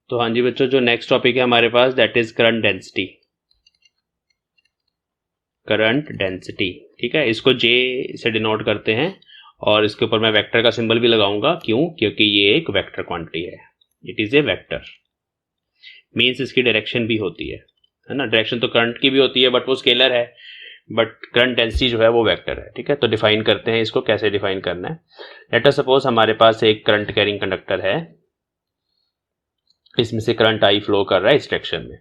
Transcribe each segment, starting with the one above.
तो हाँ जी बच्चों, जो नेक्स्ट टॉपिक है हमारे पास that is current density. Current density, ठीक है, इसको जे से डिनोट करते हैं और इसके ऊपर मैं वेक्टर का सिंबल भी लगाऊंगा। क्यों? क्योंकि ये एक वेक्टर क्वांटिटी है, it is A vector. Means इसकी डायरेक्शन भी होती है ना। डायरेक्शन तो करंट की भी होती है बट वो स्केलर है, बट करंट डेंसिटी जो है वो वेक्टर है। ठीक है, तो डिफाइन करते हैं इसको। कैसे डिफाइन करना है? लेट अस सपोज हमारे पास एक करंट कैरिंग कंडक्टर है, इसमें से करंट आई फ्लो कर रहा है इस डायरेक्शन में।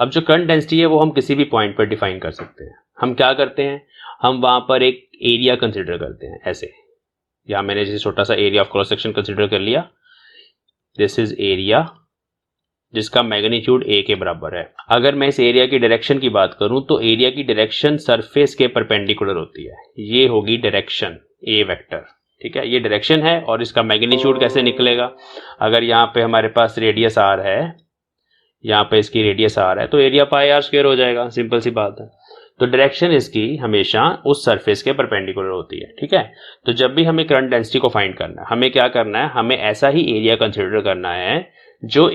अब जो करंट डेंसिटी है वो हम किसी भी पॉइंट पर डिफाइन कर सकते हैं। हम क्या करते हैं, हम वहां पर एक एरिया कंसिडर करते हैं। ऐसे यहां मैंने जैसे छोटा सा area of cross section consider कर लिया, दिस इज एरिया जिसका मैग्नीट्यूड ए के बराबर है। अगर मैं इस एरिया की डायरेक्शन की बात करूं तो एरिया की डायरेक्शन सरफेस के परपेंडिकुलर होती है। ये होगी डायरेक्शन ए वेक्टर। ठीक है, ये डायरेक्शन है और इसका मैग्नीट्यूड कैसे निकलेगा? अगर यहाँ पे हमारे पास रेडियस आर है, यहाँ पे इसकी रेडियस आर है, तो एरिया पाई आर स्क्वायर हो जाएगा। सिंपल सी बात है। तो डायरेक्शन इसकी हमेशा उस सरफेस के परपेंडिकुलर होती है। ठीक है, तो जब भी हमें करंट डेंसिटी को फाइंड करना है, हमें क्या करना है, हमें ऐसा ही एरिया कंसिडर करना है जो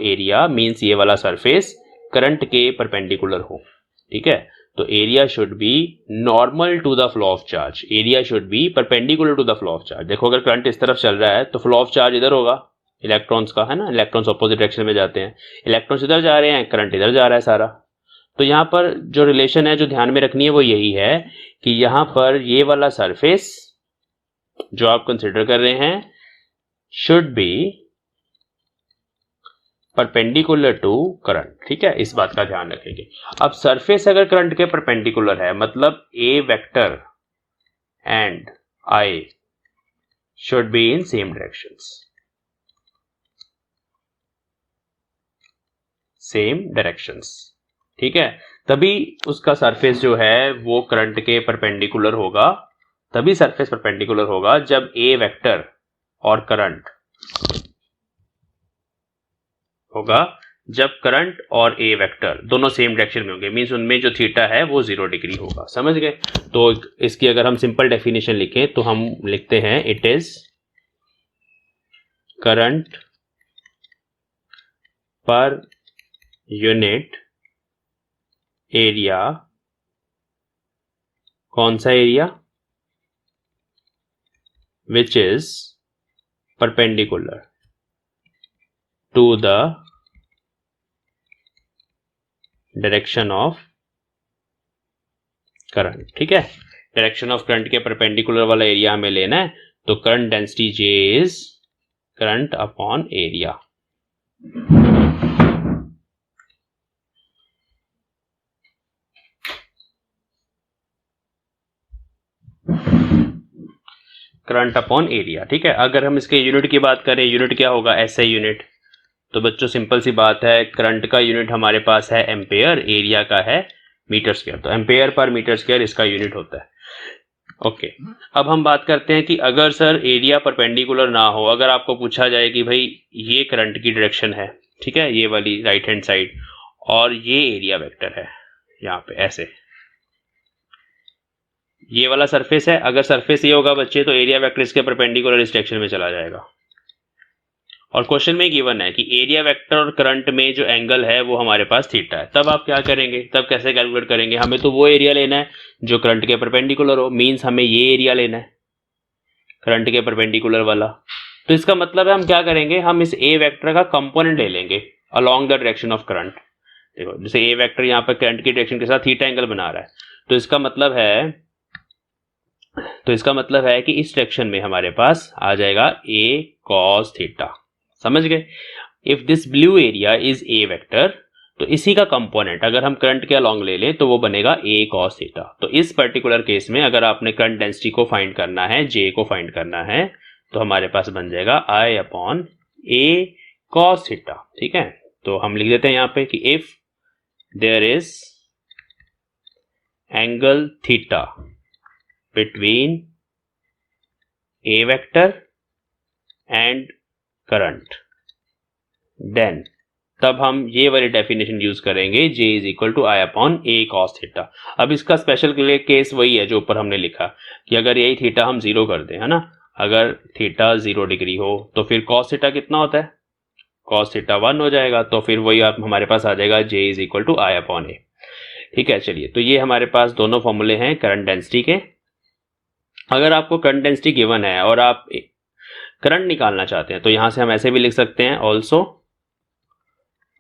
एरिया मींस ये वाला सरफेस करंट के परपेंडिकुलर हो। ठीक है, तो area should be normal to the flow of charge, area should be perpendicular to the flow of charge. देखो, अगर करंट इस तरफ चल रहा है तो फ्लो ऑफ चार्ज इधर होगा, इलेक्ट्रॉन्स का, है ना। इलेक्ट्रॉन्स ऑपोजिट डायरेक्शन में जाते हैं, इलेक्ट्रॉन्स इधर जा रहे हैं, करंट इधर जा रहा है सारा। तो यहाँ पर जो रिलेशन है जो ध्यान में रखनी है वो यही है कि यहाँ पर ये वाला सरफेस जो आप कंसिडर कर रहे हैं should be perpendicular to current. ठीक है, इस बात का ध्यान रखेंगे। अब सरफेस अगर करंट के परपेंडिकुलर है, मतलब A vector and I should be in same directions, same directions. ठीक है, तभी उसका सरफेस जो है वो करंट के परपेंडिकुलर होगा। तभी सरफेस परपेंडिकुलर होगा जब ए वेक्टर और करंट होगा, जब करंट और ए वेक्टर दोनों सेम डायरेक्शन में होंगे। मींस उनमें जो थीटा है वो 0 डिग्री होगा। समझ गए? तो इसकी अगर हम सिंपल डेफिनेशन लिखें तो हम लिखते हैं it is current per unit area. कौन सा area? Which is perpendicular to the direction of current. ठीक है, डायरेक्शन ऑफ करंट के परपेंडिकुलर वाला एरिया हमें लेना है। तो current density J is current upon area. Current upon area. ठीक है, अगर हम इसके यूनिट की बात करें, यूनिट क्या होगा? SI unit. तो बच्चों सिंपल सी बात है, करंट का यूनिट हमारे पास है एम्पेयर, एरिया का है मीटर स्क्वायर। तो एम्पेयर पर मीटर स्क्वायर इसका यूनिट होता है। ओके, अब हम बात करते हैं कि अगर सर एरिया परपेंडिकुलर ना हो, अगर आपको पूछा जाए कि भाई ये करंट की डायरेक्शन है, ठीक है, ये वाली राइट हैंड साइड, और ये एरिया वेक्टर है यहाँ पे ऐसे, ये वाला सरफेस है। अगर सरफेस ये होगा बच्चे तो एरिया वेक्टर इसके परपेंडिकुलर इस डायरेक्शन में चला जाएगा। और क्वेश्चन में गिवन है कि एरिया वेक्टर और करंट में जो एंगल है वो हमारे पास थीटा है। तब आप क्या करेंगे, तब कैसे कैलकुलेट करेंगे? हमें तो वो एरिया लेना है जो करंट के परपेंडिकुलर हो। मींस हमें ये एरिया लेना है करंट के परपेंडिकुलर वाला। तो इसका मतलब है हम क्या करेंगे, हम इस ए वेक्टर का कंपोनेंट ले लेंगे along the direction of current. देखो, जैसे ए वेक्टर यहाँ पर करंट की डायरेक्शन के साथ थीटा एंगल बना रहा है, तो इसका मतलब है कि इस डायरेक्शन में हमारे पास आ जाएगा ए कॉस थीटा। समझ गए? If this blue area is a vector, तो इसी का कंपोनेंट अगर हम करंट के अलोंग ले लें तो वो बनेगा ए कॉस थीटा। तो इस पर्टिकुलर केस में अगर आपने करंट डेंसिटी को फाइंड करना है, जे को फाइंड करना है, तो हमारे पास बन जाएगा आई अपॉन ए कॉस थीटा। ठीक है, तो हम लिख देते हैं यहाँ पे कि if there is angle theta between A vector and current, then तब हम ये वाली डेफिनेशन यूज करेंगे, J is equal to I upon A cos theta. अब इसका स्पेशल केस वही है जो ऊपर हमने लिखा कि अगर यही थीटा हम 0 कर दें, है ना, अगर थीटा 0 डिग्री हो तो फिर कॉस थीटा कितना होता है, कॉस थीटा 1 हो जाएगा। तो फिर वही आप हमारे पास आ जाएगा J is equal to I upon A. ठीक है, चलिए, तो ये हमारे पास दोनों फॉर्मूले हैं करंट डेंसिटी के। अगर आपको करंट डेंसिटी गिवन है और आप करंट निकालना चाहते हैं तो यहां से हम ऐसे भी लिख सकते हैं, also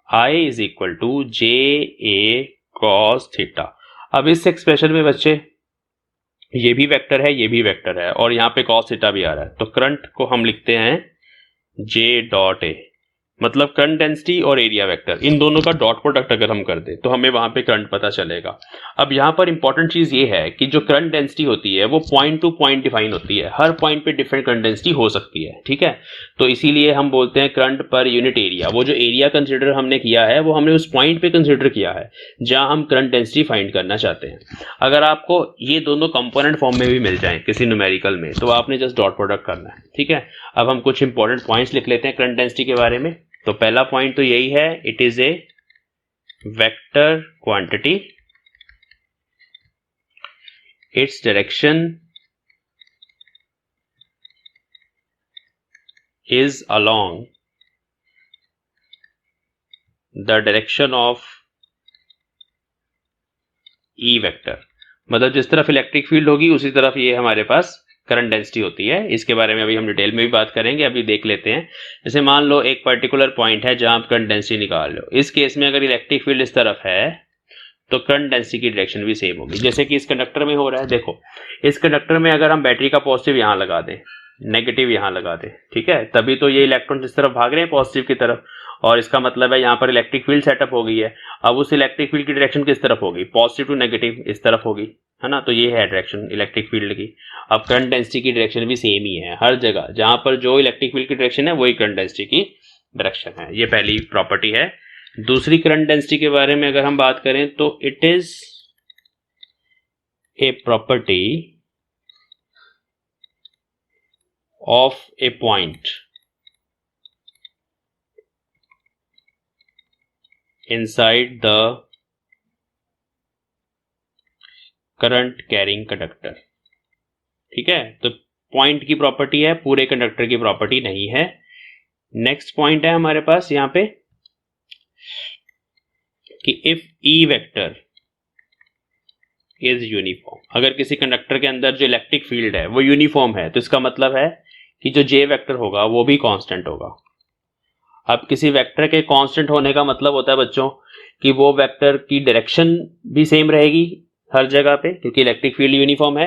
I is equal to J A cos theta. अब इस एक्सप्रेशन में बच्चे ये भी वेक्टर है, ये भी वेक्टर है, और यहाँ पे कॉस थीटा भी आ रहा है, तो करंट को हम लिखते हैं जे डॉट ए, मतलब करंट डेंसिटी और एरिया वेक्टर इन दोनों का डॉट प्रोडक्ट अगर हम कर दें तो हमें वहां पे करंट पता चलेगा। अब यहाँ पर इंपॉर्टेंट चीज ये है कि जो करंट डेंसिटी होती है वो पॉइंट टू पॉइंट डिफाइन होती है, हर पॉइंट पे डिफरेंट करंट डेंसिटी हो सकती है। ठीक है, तो इसीलिए हम बोलते हैं करंट पर यूनिट एरिया। वो जो एरिया कंसिडर हमने किया है वो हमने उस पॉइंट पे कंसिडर किया है जहां हम करंट डेंसिटी फाइंड करना चाहते हैं। अगर आपको ये दोनों कंपोनेंट फॉर्म में भी मिल जाए किसी न्यूमेरिकल में तो आपने जस्ट डॉट प्रोडक्ट करना है। ठीक है, अब हम कुछ इंपॉर्टेंट पॉइंट्स लिख लेते हैं करंट डेंसिटी के बारे में। तो पहला पॉइंट तो यही है, it is A vector quantity, its direction is along the direction of E vector, मतलब जिस तरफ इलेक्ट्रिक फील्ड होगी उसी तरफ ये हमारे पास करंट डेंसिटी होती है। इसके बारे में अभी हम डिटेल में भी बात करेंगे, अभी देख लेते हैं। जैसे मान लो एक पर्टिकुलर पॉइंट है जहां आप करंट डेंसिटी निकाल लो, इस केस में अगर इलेक्ट्रिक फील्ड इस तरफ है तो करंट डेंसिटी की डायरेक्शन भी सेम होगी, जैसे कि इस कंडक्टर में हो रहा है। देखो इस कंडक्टर में अगर हम बैटरी का पॉजिटिव यहां लगा दें, नेगेटिव यहां लगा दें, ठीक है, तभी तो ये इलेक्ट्रॉन इस तरफ भाग रहे हैं पॉजिटिव की तरफ, और इसका मतलब है यहाँ पर इलेक्ट्रिक फील्ड सेटअप हो गई है। अब उस इलेक्ट्रिक फील्ड की डायरेक्शन किस तरफ होगी, पॉजिटिव टू नेगेटिव इस तरफ होगी, है ना। तो ये है डायरेक्शन इलेक्ट्रिक फील्ड की। अब करंट डेंसिटी की डायरेक्शन भी सेम ही है हर जगह, जहां पर जो इलेक्ट्रिक फील्ड की डायरेक्शन है वही करंट डेंसिटी की डायरेक्शन है। ये पहली प्रॉपर्टी है। दूसरी करंट डेंसिटी के बारे में अगर हम बात करें तो it is a property of A point inside the current carrying conductor। ठीक है, तो पॉइंट की प्रॉपर्टी है, पूरे कंडक्टर की प्रॉपर्टी नहीं है। नेक्स्ट पॉइंट है हमारे पास यहाँ पे कि if E vector is uniform, अगर किसी कंडक्टर के अंदर जो इलेक्ट्रिक फील्ड है वो यूनिफॉर्म है तो इसका मतलब है कि जो जे वेक्टर होगा वो भी कांस्टेंट होगा। अब किसी वेक्टर के कांस्टेंट होने का मतलब होता है बच्चों कि वो वेक्टर की डायरेक्शन भी सेम रहेगी हर जगह पे, क्योंकि इलेक्ट्रिक फील्ड यूनिफॉर्म है,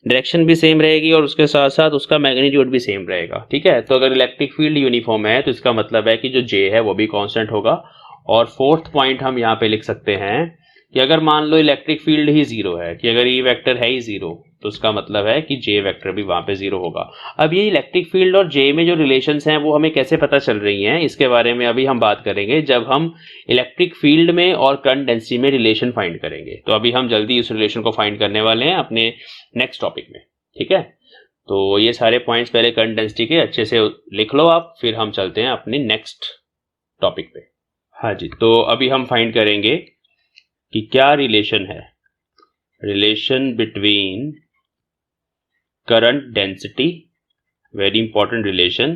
डायरेक्शन भी सेम रहेगी और उसके साथ साथ उसका मैग्नीट्यूड भी सेम रहेगा। ठीक है, तो अगर इलेक्ट्रिक फील्ड यूनिफॉर्म है तो इसका मतलब है कि जो जे है वो भी कांस्टेंट होगा। और फोर्थ पॉइंट हम यहाँ पे लिख सकते हैं कि अगर मान लो इलेक्ट्रिक फील्ड ही जीरो है, कि अगर ई वेक्टर है ही जीरो तो उसका मतलब है कि जे वेक्टर भी वहां पे जीरो होगा। अब ये इलेक्ट्रिक फील्ड और जे में जो रिलेशंस हैं वो हमें कैसे पता चल रही हैं, इसके बारे में अभी हम बात करेंगे जब हम इलेक्ट्रिक फील्ड में और करंट डेंसिटी में रिलेशन फाइंड करेंगे। तो अभी हम जल्दी इस रिलेशन को फाइंड करने वाले हैं अपने नेक्स्ट टॉपिक में। ठीक है, तो ये सारे पॉइंट्स पहले करंट डेंसिटी के अच्छे से लिख लो आप, फिर हम चलते हैं अपने नेक्स्ट टॉपिक पे। हाँ जी, तो अभी हम फाइंड करेंगे कि क्या रिलेशन है, relation between current density, very important relation,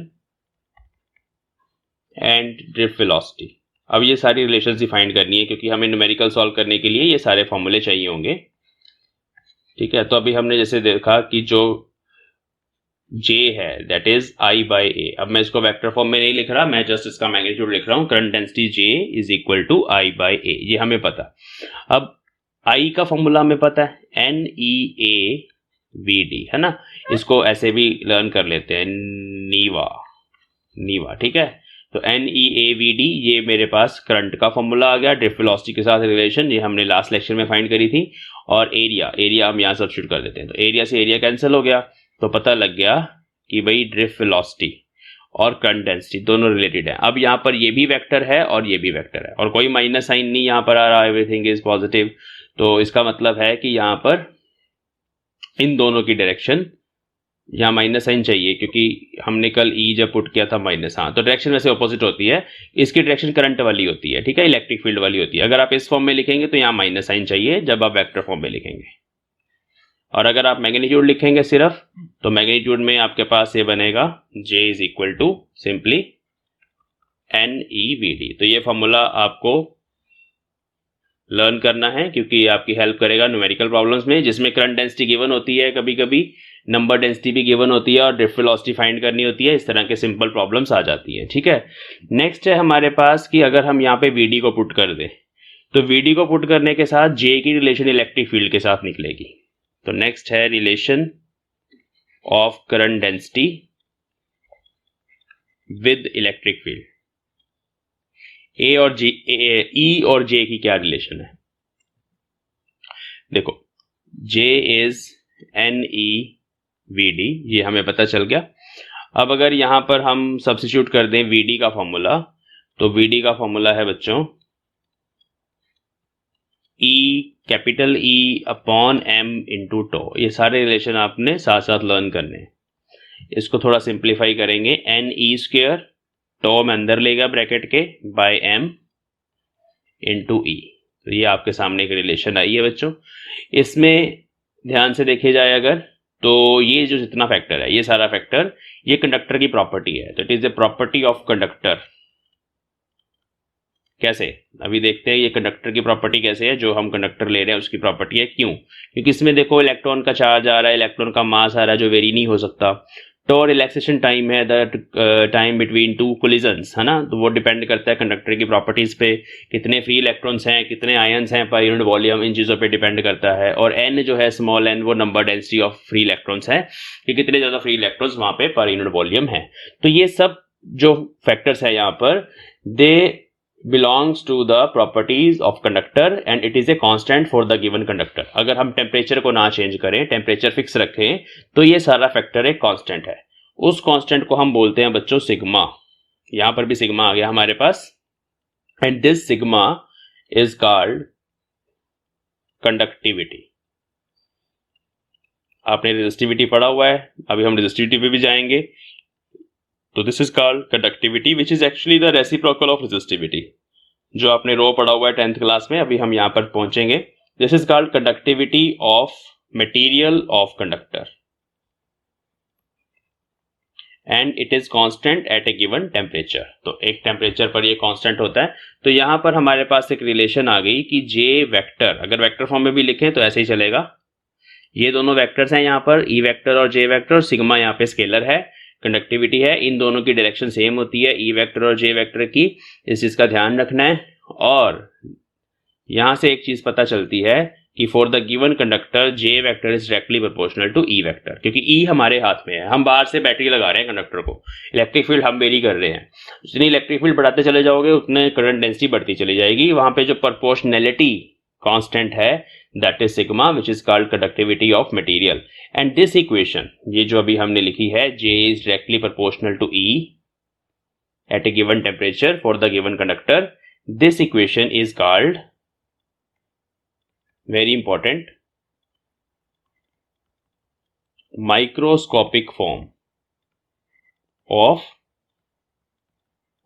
and drift velocity. अब ये सारी रिलेशंस डिफाइन करनी है क्योंकि हमें न्यूमेरिकल सॉल्व करने के लिए ये सारे फॉर्मूले चाहिए होंगे। ठीक है, तो अभी हमने जैसे देखा कि जो J है दैट इज I बाई ए। अब मैं इसको वेक्टर फॉर्म में नहीं लिख रहा, मैं जस्ट इसका मैग्नीट्यूड लिख रहा हूं, current density J is equal to I by A, ये हमें पता। अब I का फॉर्मूला हमें पता है NEAVD, है ना, इसको ऐसे भी लर्न कर लेते हैं, नीवा। ठीक है, तो NEAVD ये मेरे पास करंट का फॉर्मूला आ गया, ड्रिफ्ट वेलोसिटी के साथ रिलेशन, ये हमने लास्ट लेक्चर में फाइंड करी थी। और एरिया हम यहाँ सब्स्टिट्यूट कर देते हैं, तो एरिया से एरिया कैंसिल हो गया, तो पता लग गया कि भाई ड्रिफ्ट वेलोसिटी और करंट डेंसिटी दोनों रिलेटेड है। अब यहाँ पर ये भी वेक्टर है और ये भी वेक्टर है और कोई माइनस साइन नहीं यहाँ पर आ रहा, एवरीथिंग इज पॉजिटिव। तो इसका मतलब है कि यहाँ पर इन दोनों की डायरेक्शन, यहाँ माइनस साइन चाहिए क्योंकि हमने कल ई जब पुट किया था माइनस, हाँ, तो डायरेक्शन वैसे ऑपोजिट होती है, इसकी डायरेक्शन करंट वाली होती है। ठीक है, इलेक्ट्रिक फील्ड वाली होती है। अगर आप इस फॉर्म में लिखेंगे तो यहाँ माइनस साइन चाहिए जब आप वेक्टर फॉर्म में लिखेंगे, और अगर आप मैग्नीट्यूड लिखेंगे सिर्फ तो मैग्नीट्यूड में आपके पास ये बनेगा J is equal to simply NEVD। तो ये फॉर्मूला आपको लर्न करना है क्योंकि ये आपकी हेल्प करेगा न्यूमेरिकल प्रॉब्लम्स में, जिसमें करंट डेंसिटी गिवन होती है, कभी कभी नंबर डेंसिटी भी गिवन होती है और ड्रिफ्ट वेलोसिटी फाइंड करनी होती है। इस तरह के सिंपल प्रॉब्लम्स आ जाती है। ठीक है, नेक्स्ट है हमारे पास कि अगर हम यहाँ पे VD को पुट कर दें तो VD को पुट करने के साथ J की रिलेशन इलेक्ट्रिक फील्ड के साथ निकलेगी। तो नेक्स्ट है relation of current density with electric field. E और J की क्या रिलेशन है? देखो, J इज NEVD, ये हमें पता चल गया। अब अगर यहां पर हम सब्स्टिट्यूट कर दें VD का फॉर्मूला, तो VD का फॉर्मूला है बच्चों capital E upon M into tau. ये सारे रिलेशन आपने साथ साथ लर्न करने हैं। इसको थोड़ा सिंप्लीफाई करेंगे, NE स्क्वायर, टो में अंदर लेगा ब्रैकेट के, बाय M इंटू E। तो ये आपके सामने एक रिलेशन आई है बच्चों। इसमें ध्यान से देखे जाए अगर, तो ये जो जितना फैक्टर है, ये सारा फैक्टर, ये कंडक्टर की प्रॉपर्टी है। तो it is a property of conductor. कैसे? अभी देखते हैं ये कंडक्टर की प्रॉपर्टी कैसे है। जो हम कंडक्टर ले रहे हैं उसकी प्रॉपर्टी है। क्यों? क्योंकि इसमें देखो इलेक्ट्रॉन का चार्ज आ रहा है, इलेक्ट्रॉन का मास आ रहा है जो वेरी नहीं हो सकता। तो रिलैक्सेशन टाइम है, the time between two collisions, है ना। तो वो डिपेंड करता है कंडक्टर की प्रॉपर्टीज पे, कितने फ्री इलेक्ट्रॉन्स हैं, कितने आयंस हैं पर यूनिट वॉल्यूम, इन चीज़ों पे डिपेंड करता है। और n जो है स्मॉल n, वो number density of free electrons है कि कितने ज़्यादा फ्री इलेक्ट्रॉन्स वहाँ पे पर यूनिट वॉल्यूम है। तो ये सब जो फैक्टर्स है यहाँ पर, दे belongs to the properties of conductor and it is a constant for the given conductor। अगर हम टेम्परेचर को ना चेंज करें, टेम्परेचर फिक्स रखें, तो ये सारा फैक्टर एक कांस्टेंट है। उस कांस्टेंट को हम बोलते हैं बच्चों सिग्मा। यहां पर भी सिग्मा आ गया हमारे पास, and this sigma is called conductivity. आपने रेजिस्टिविटी पढ़ा हुआ है, अभी हम रेजिस्टिविटी पे भी जाएंगे। तो this is called conductivity which is actually the reciprocal of resistivity, जो आपने रो पढ़ा हुआ है 10th क्लास में। अभी हम यहां पर पहुंचेंगे। This is called conductivity of material of conductor and it is constant eight a given temperature. तो एक टेम्परेचर पर ये कांस्टेंट होता है। तो यहां पर हमारे पास एक रिलेशन आ गई कि जे वेक्टर, अगर वेक्टर फॉर्म में भी लिखें तो ऐसे ही चलेगा। ये दोनों वेक्टर्स हैं यहाँ पर, ई वेक्टर और जे वेक्टर, और सिग्मा यहाँ पे स्केलर है, कंडक्टिविटी है। इन दोनों की डायरेक्शन सेम होती है, ई वेक्टर और जे वेक्टर की। इस चीज का ध्यान रखना है। और यहां से एक चीज पता चलती है कि for the given conductor J vector is directly proportional to E vector, क्योंकि ई हमारे हाथ में है। हम बाहर से बैटरी लगा रहे हैं कंडक्टर को, इलेक्ट्रिक फील्ड हम वेरी कर रहे हैं। जितनी इलेक्ट्रिक फील्ड बढ़ाते चले जाओगे उतने करंट डेंसिटी बढ़ती चली जाएगी। वहां पे जो प्रोपोर्शनैलिटी कांस्टेंट है, that is sigma, which is called conductivity of material. And this equation, ये जो अभी हमने लिखी है, J is directly proportional to E at a given temperature for the given conductor, this equation is called, very important, microscopic form of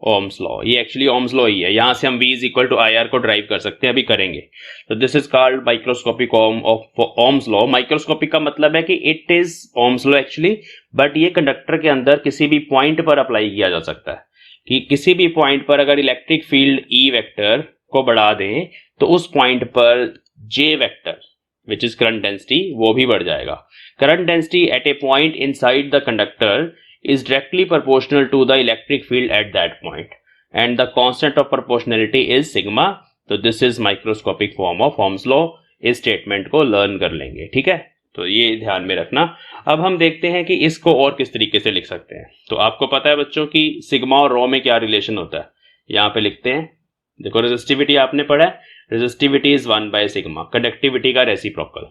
Ohm's law. ये actually Ohm's law ही है। यहां से हम V is equal to IR को derive कर सकते हैं, अभी करेंगे। तो this is called microscopic of Ohm's law. Microscopic का मतलब है कि it is Ohm's law actually, but ये कंडक्टर के अंदर किसी भी पॉइंट पर अप्लाई किया जा सकता है। कि किसी भी पॉइंट पर अगर इलेक्ट्रिक फील्ड E वेक्टर को बढ़ा दें तो उस पॉइंट पर J vector which is current density, वो भी बढ़ जाएगा। Current density at A point inside the conductor is directly proportional to the electric field at that point and the constant of proportionality is sigma। तो this is microscopic form of Ohm's law। इस statement को learn कर लेंगे, ठीक है। तो ये ध्यान में रखना। अब हम देखते हैं कि इसको और किस तरीके से लिख सकते हैं। तो आपको पता है बच्चों की सिग्मा और रो में क्या रिलेशन होता है। यहाँ पे लिखते हैं, देखो रेजिस्टिविटी आपने पढ़ा है, resistivity is 1 by sigma, conductivity का रेसिप्रोकल।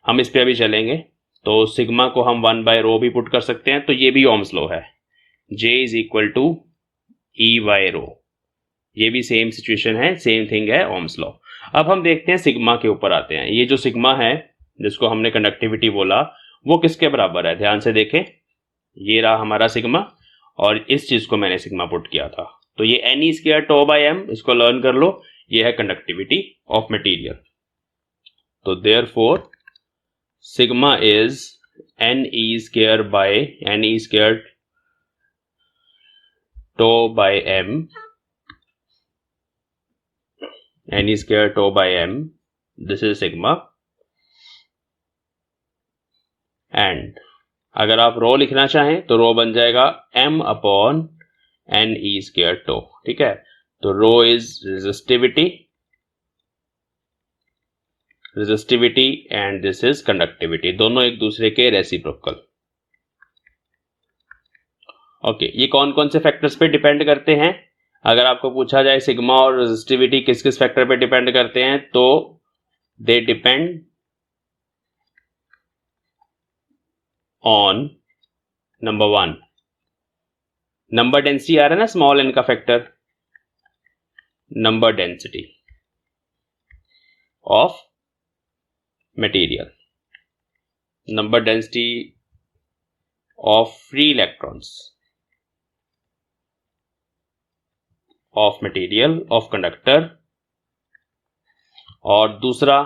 हम इस पे अभी चलेंगे। तो सिग्मा को हम 1 बाय रो भी पुट कर सकते हैं। तो ये भी ओम्स लॉ है, J is equal to E by rho. ये भी सेम सिचुएशन है, सेम थिंग है, ओम्स लॉ। अब हम देखते हैं सिग्मा के ऊपर आते हैं। ये जो सिग्मा है जिसको हमने कंडक्टिविटी बोला, वो किसके बराबर है? ध्यान से देखें, ये रहा हमारा सिग्मा और इस चीज को मैंने सिग्मा पुट किया था। तो ये NE square tau by M, इसको लर्न कर लो। ये है कंडक्टिविटी ऑफ मटेरियल। तो therefore sigma is N E square by N E square tau by M, N E square tau by M, this is sigma. And अगर आप रो लिखना चाहें तो रो बन जाएगा m upon N E square tau, ठीक है। तो rho is resistivity and this is conductivity, दोनों एक दूसरे के रेसिप्रोकल। ओके, ये कौन कौन से फैक्टर्स पे डिपेंड करते हैं? अगर आपको पूछा जाए सिग्मा और रेजिस्टिविटी किस किस फैक्टर पे डिपेंड करते हैं, तो they depend on number 1 number density आ रहा है ना, स्मॉल एन का factor, number density of material, number density of free electrons of material of conductor, और दूसरा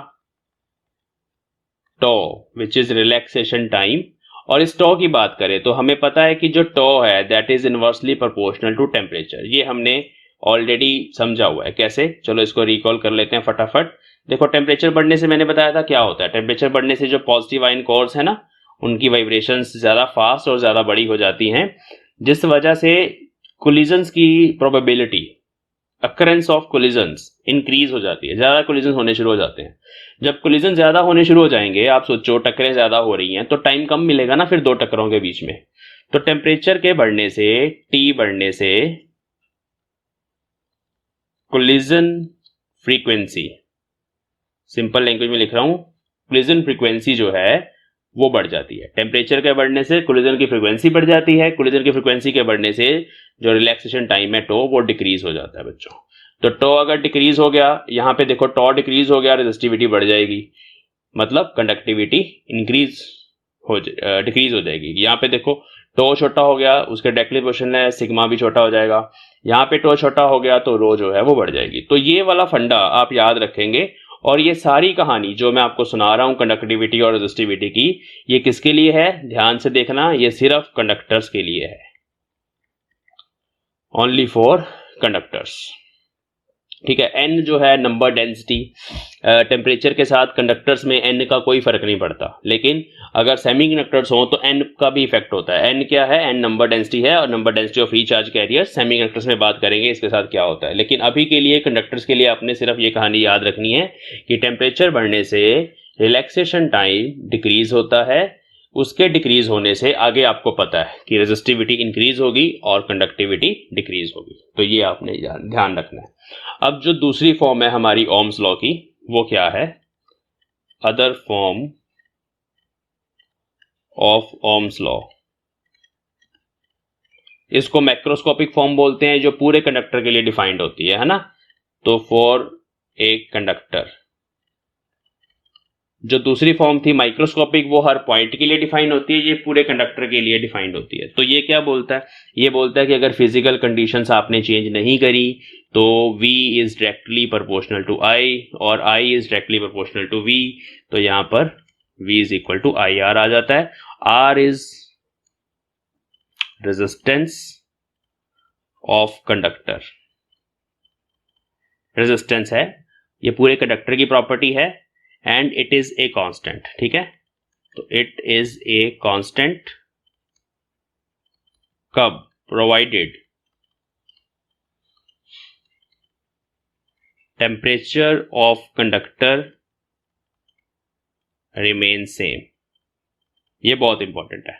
tau which is relaxation time. और इस टो की बात करें तो हमें पता है कि जो टो है that is inversely proportional to temperature, ये हमने ऑलरेडी समझा हुआ है। कैसे? चलो इसको रिकॉल कर लेते हैं फटाफट। देखो, टेम्परेचर बढ़ने से मैंने बताया था क्या होता है। टेम्परेचर बढ़ने से जो पॉजिटिव आयन कोर्स है ना, उनकी वाइब्रेशंस ज्यादा फास्ट और ज्यादा बड़ी हो जाती हैं, जिस वजह से कोलिजन्स की probability, occurrence of collisions increase हो जाती है, ज्यादा कोलिजन होने शुरू हो जाते हैं। जब कोलिजन ज्यादा होने शुरू हो जाएंगे, आप सोचो टक्करें ज्यादा हो रही हैं, तो टाइम कम मिलेगा ना फिर दो टक्करों के बीच में। तो टेम्परेचर के बढ़ने से, टी बढ़ने से, कोलिजन फ्रीक्वेंसी, सिंपल लैंग्वेज में लिख रहा हूं, कोलिजन फ्रीक्वेंसी जो है वो बढ़ जाती है। टेम्परेचर के बढ़ने से कोलिजन की फ्रीक्वेंसी बढ़ जाती है, कोलिजन की फ्रीक्वेंसी के बढ़ने से जो रिलैक्सेशन टाइम है टो, वो डिक्रीज हो जाता है बच्चों। तो टो अगर डिक्रीज हो गया, यहां पे देखो टो डिक्रीज हो गया, रेजिस्टिविटी बढ़ जाएगी, मतलब कंडक्टिविटी डिक्रीज हो जाएगी। यहाँ पे देखो टो छोटा हो गया, उसके डायरेक्टली प्रोपोर्शनल है, सिग्मा भी छोटा हो जाएगा। यहाँ पे टो छोटा हो गया तो रो जो है वो बढ़ जाएगी। तो ये वाला फंडा आप याद रखेंगे। और ये सारी कहानी जो मैं आपको सुना रहा हूं कंडक्टिविटी और रेजिस्टिविटी की, ये किसके लिए है? ध्यान से देखना, ये सिर्फ कंडक्टर्स के लिए है, ओनली फॉर कंडक्टर्स, ठीक है। एन जो है नंबर डेंसिटी, टेम्परेचर के साथ कंडक्टर्स में एन का कोई फर्क नहीं पड़ता, लेकिन अगर सेमी कंडक्टर्स हो तो एन का भी इफेक्ट होता है। एन क्या है? एन नंबर डेंसिटी है, और number density of free charge carrier. Semi conductors में बात करेंगे इसके साथ क्या होता है, लेकिन अभी के लिए कंडक्टर्स के लिए आपने सिर्फ ये कहानी याद रखनी है कि टेम्परेचर बढ़ने से रिलैक्सेशन टाइम डिक्रीज होता है, उसके डिक्रीज होने से आगे आपको पता है कि रेजिस्टिविटी इंक्रीज होगी और कंडक्टिविटी डिक्रीज होगी। तो ये आपने ध्यान रखना है। अब जो दूसरी फॉर्म है हमारी ओम्स लॉ की, वो क्या है? Other form of Ohm's law, इसको मैक्रोस्कोपिक फॉर्म बोलते हैं, जो पूरे कंडक्टर के लिए डिफाइंड होती है ना। तो फॉर ए कंडक्टर, जो दूसरी फॉर्म थी माइक्रोस्कोपिक, वो हर पॉइंट के लिए डिफाइन होती है, ये पूरे कंडक्टर के लिए डिफाइंड होती है। तो ये क्या बोलता है? ये बोलता है कि अगर फिजिकल कंडीशंस आपने चेंज नहीं करी तो V is directly proportional to I और I is directly proportional to V। तो यहां पर V is equal to IR आ जाता है। R is resistance of conductor, resistance है, ये पूरे कंडक्टर की प्रॉपर्टी है, and it is a constant, ठीक है। तो इट इज ए कांस्टेंट कब? Provided temperature of conductor remain same. ये बहुत इंपॉर्टेंट है।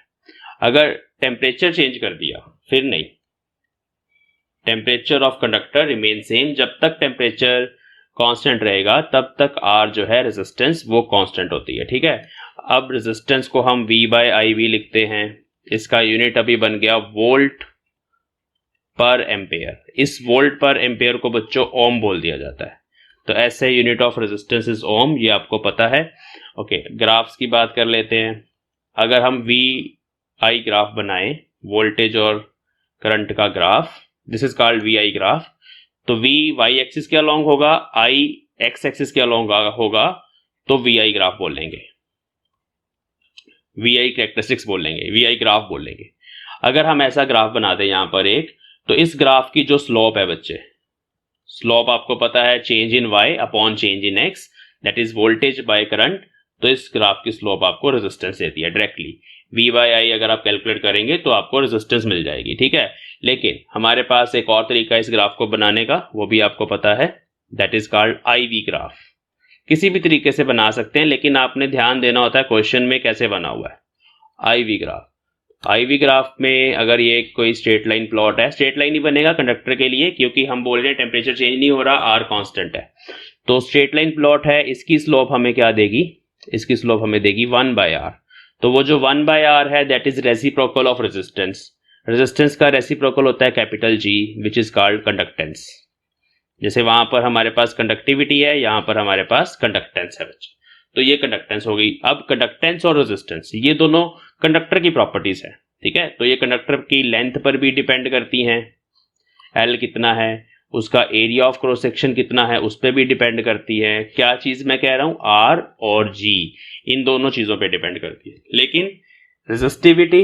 अगर टेम्परेचर चेंज कर दिया फिर नहीं, temperature of conductor remain same, जब तक टेम्परेचर कांस्टेंट रहेगा तब तक R जो है रेजिस्टेंस वो कांस्टेंट होती है, ठीक है। अब रेजिस्टेंस को हम V बाय IV लिखते हैं, इसका यूनिट अभी बन गया वोल्ट पर एम्पेयर। इस वोल्ट पर एम्पेयर को बच्चों ओम बोल दिया जाता है। तो ऐसे यूनिट ऑफ रेजिस्टेंस इज ओम, ये आपको पता है। ओके, ग्राफ्स की बात कर लेते हैं। अगर हम VI ग्राफ बनाएं, वोल्टेज और करंट का graph, this is called VI graph. तो V y एक्सिस के अलोंग होगा, I x एक्सिस के अलोंग होगा, तो VI ग्राफ बोलेंगे। VI कैरेक्टरिस्टिक्स बोल लेंगे, VI ग्राफ बोल लेंगे। अगर हम ऐसा ग्राफ बना दें यहाँ पर एक, तो इस ग्राफ की जो स्लोप है बच्चे, स्लोप आपको पता है change in y upon change in x, that is voltage by current. तो इस ग्राफ की स्लोप आपको रेजिस्टेंस देती है डायरेक्टली। V बाय I अगर आप कैलकुलेट करेंगे तो आपको रेजिस्टेंस मिल जाएगी, ठीक है। लेकिन हमारे पास एक और तरीका इस ग्राफ को बनाने का, वो भी आपको पता है, that is called IV graph. किसी भी तरीके से बना सकते हैं, लेकिन आपने ध्यान देना होता है क्वेश्चन में कैसे बना हुआ है IV ग्राफ। IV ग्राफ में अगर ये कोई स्ट्रेट लाइन प्लॉट है, स्ट्रेट लाइन ही बनेगा कंडक्टर के लिए, क्योंकि हम बोल रहे हैं टेम्परेचर चेंज नहीं हो रहा, R कांस्टेंट है। तो स्ट्रेट लाइन प्लॉट है, इसकी स्लोप हमें क्या देगी, इसकी स्लोप हमें देगी 1/r। तो वो जो 1/r है that is reciprocal of resistance. Resistance का रेसिप्रोकल होता है capital G, which is called conductance. जैसे वहां पर हमारे पास कंडक्टिविटी है, यहां पर हमारे पास कंडक्टेंस है बच्चे। तो ये कंडक्टेंस हो गई। अब कंडक्टेंस और रेजिस्टेंस ये दोनों कंडक्टर की प्रॉपर्टीज है, ठीक है। तो ये कंडक्टर की लेंथ पर भी डिपेंड करती हैं, L कितना है, उसका एरिया ऑफ क्रॉस सेक्शन कितना है, उस पर भी डिपेंड करती है। क्या चीज मैं कह रहा हूं, R और G, इन दोनों चीजों पे डिपेंड करती है। लेकिन रेजिस्टिविटी,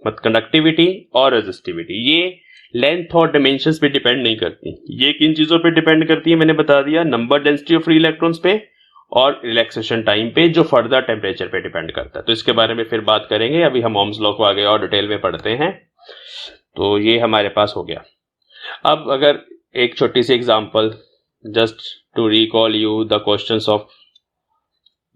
मतलब कंडक्टिविटी और रेजिस्टिविटी, ये लेंथ और डायमेंशंस पे डिपेंड नहीं करती। ये किन चीजों पे डिपेंड करती है मैंने बता दिया, number density of free electrons पे और रिलैक्सेशन टाइम पे, जो फर्दर टेम्परेचर पे डिपेंड करता है। तो इसके बारे में फिर बात करेंगे, अभी हम ओम्स लॉ को आगे और डिटेल में पढ़ते हैं। तो ये हमारे पास हो गया। अब अगर एक छोटी सी example, just to recall you the questions of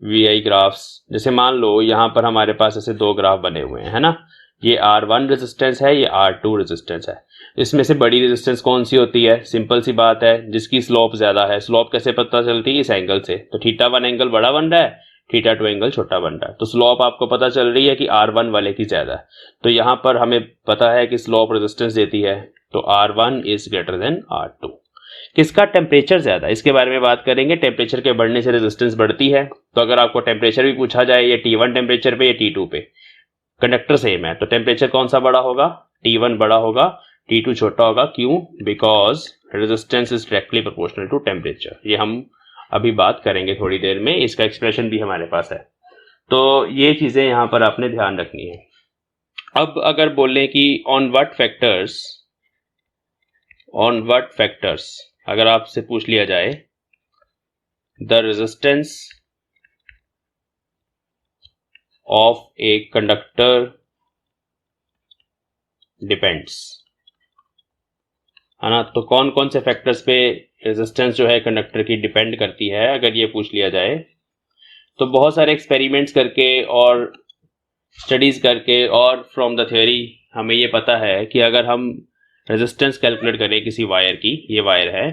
VI graphs. जैसे मान लो यहाँ पर हमारे पास ऐसे दो ग्राफ बने हुए हैं, है ना। ये R1 रेजिस्टेंस है, ये R2 रेजिस्टेंस है। इसमें से बड़ी रेजिस्टेंस कौन सी होती है, सिंपल सी बात है, जिसकी स्लोप ज्यादा है। स्लोप कैसे पता चलती है, इस एंगल से। तो θ1 एंगल बड़ा बन रहा है, θ2 एंगल छोटा बन रहा है। तो स्लोप आपको पता चल रही है कि R1 वाले की ज्यादा है। तो यहाँ पर हमें पता है कि स्लोप रेजिस्टेंस देती है, तो R1 is greater than R2। किसका टेम्परेचर ज्यादा, इसके बारे में बात करेंगे। टेम्परेचर के बढ़ने से रेजिस्टेंस बढ़ती है। तो अगर आपको टेम्परेचर भी पूछा जाए, ये T1 टेम्परेचर पे, ये T2 पे, कंडक्टर सेम है, तो टेम्परेचर कौन सा बड़ा होगा, T1 बड़ा होगा, T2 छोटा होगा। क्यों, because resistance is directly proportional to temperature. ये हम अभी बात करेंगे थोड़ी देर में, इसका एक्सप्रेशन भी हमारे पास है। तो ये चीजें यहां पर आपने ध्यान रखनी है। अब अगर बोलें कि ऑन व्हाट फैक्टर्स अगर आपसे पूछ लिया जाए, the resistance of a conductor depends, है ना। तो कौन कौन से फैक्टर्स पे रेजिस्टेंस जो है कंडक्टर की डिपेंड करती है, अगर ये पूछ लिया जाए, तो बहुत सारे एक्सपेरिमेंट्स करके और स्टडीज करके और फ्रॉम द थ्योरी हमें ये पता है कि अगर हम रेजिस्टेंस कैलकुलेट करें किसी वायर की, ये वायर है,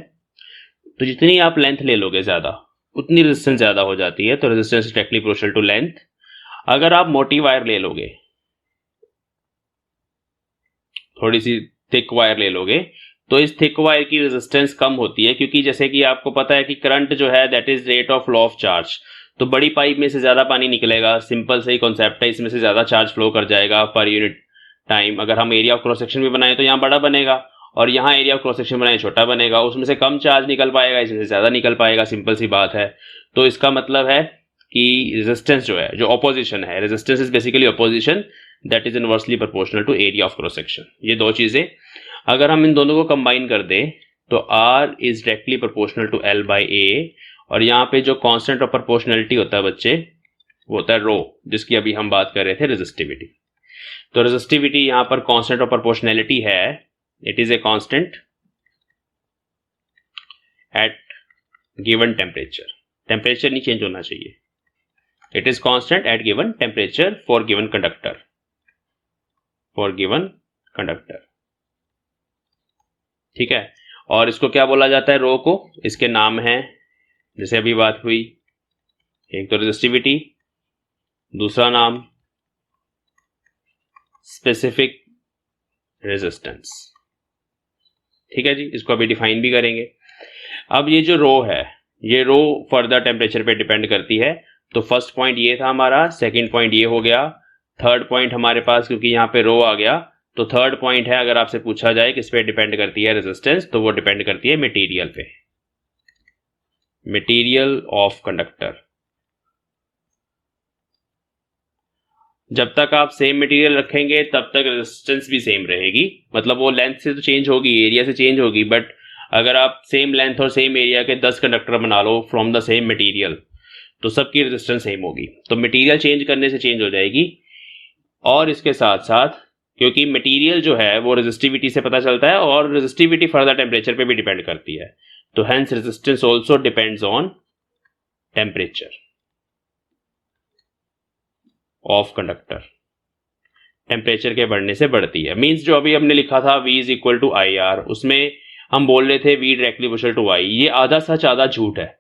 तो जितनी आप लेंथ ले लोगे ज्यादा, उतनी रेजिस्टेंस ज्यादा हो जाती है। तो resistance is directly proportional to length. अगर आप मोटी वायर ले लोगे, थोड़ी सी थिक वायर ले लोगे, तो इस थिक वायर की रेजिस्टेंस कम होती है, क्योंकि जैसे कि आपको पता है कि करंट जो है that is rate of flow of charge. तो बड़ी पाइप में से ज्यादा पानी निकलेगा, सिंपल सही कॉन्सेप्ट है, इसमें से ज्यादा चार्ज फ्लो कर जाएगा पर यूनिट टाइम। अगर हम एरिया ऑफ क्रॉस सेक्शन भी बनाए तो यहाँ बड़ा बनेगा, और यहाँ एरिया ऑफ क्रॉस सेक्शन बनाए छोटा बनेगा। उसमें से कम चार्ज निकल पाएगा, इसमें से ज्यादा निकल पाएगा, सिंपल सी बात है। तो इसका मतलब है कि रेजिस्टेंस जो है, जो ऑपोजिशन है, resistance is basically opposition that is inversely proportional to area of cross section. ये दो चीजें अगर हम इन दोनों को कंबाइन कर दें, तो R is directly proportional to L/A, और यहाँ पे जो कांस्टेंट ऑफ प्रोपोर्शनलिटी होता है बच्चे, वो होता है रो, जिसकी अभी हम बात कर रहे थे, रेजिस्टिविटी। तो रेजिस्टिविटी यहाँ पर कांस्टेंट ऑफ प्रोपोर्शनलिटी है, it is a constant eight given temperature. Temperature नहीं चेंज होना चाहिए, it is constant eight given temperature for given conductor, ठीक है। और इसको क्या बोला जाता है, रो को, इसके नाम है, जैसे अभी बात हुई, एक तो रेजिस्टिविटी, दूसरा नाम स्पेसिफिक रेजिस्टेंस, ठीक है जी। इसको अभी डिफाइन भी करेंगे। अब ये जो रो है, ये रो फर्दर टेम्परेचर पे डिपेंड करती है। तो फर्स्ट पॉइंट ये था हमारा, सेकंड पॉइंट ये हो गया, थर्ड पॉइंट हमारे पास, क्योंकि यहाँ पे रो आ गया, तो थर्ड पॉइंट है, अगर आपसे पूछा जाए किस पे डिपेंड करती है रेजिस्टेंस, तो वो डिपेंड करती है मटेरियल पे, मटेरियल ऑफ कंडक्टर। जब तक आप सेम मटेरियल रखेंगे तब तक रेजिस्टेंस भी सेम रहेगी, मतलब वो लेंथ से तो चेंज होगी, एरिया से चेंज होगी, बट अगर आप सेम लेंथ और सेम एरिया के 10 कंडक्टर बना लो फ्रॉम द सेम मटेरियल तो सबकी रेजिस्टेंस सेम होगी। तो मटेरियल चेंज करने से चेंज हो जाएगी, और इसके साथ साथ क्योंकि मटेरियल जो है वो रेजिस्टिविटी से पता चलता है और रेजिस्टिविटी फर्दर टेम्परेचर पे भी डिपेंड करती है, तो hence resistance also depends on temperature of conductor. Temperature के बढ़ने से बढ़ती है। मींस जो अभी हमने लिखा था V is equal to I R, उसमें हम बोल रहे थे V directly proportional to I। ये आधा सच आधा झूठ है।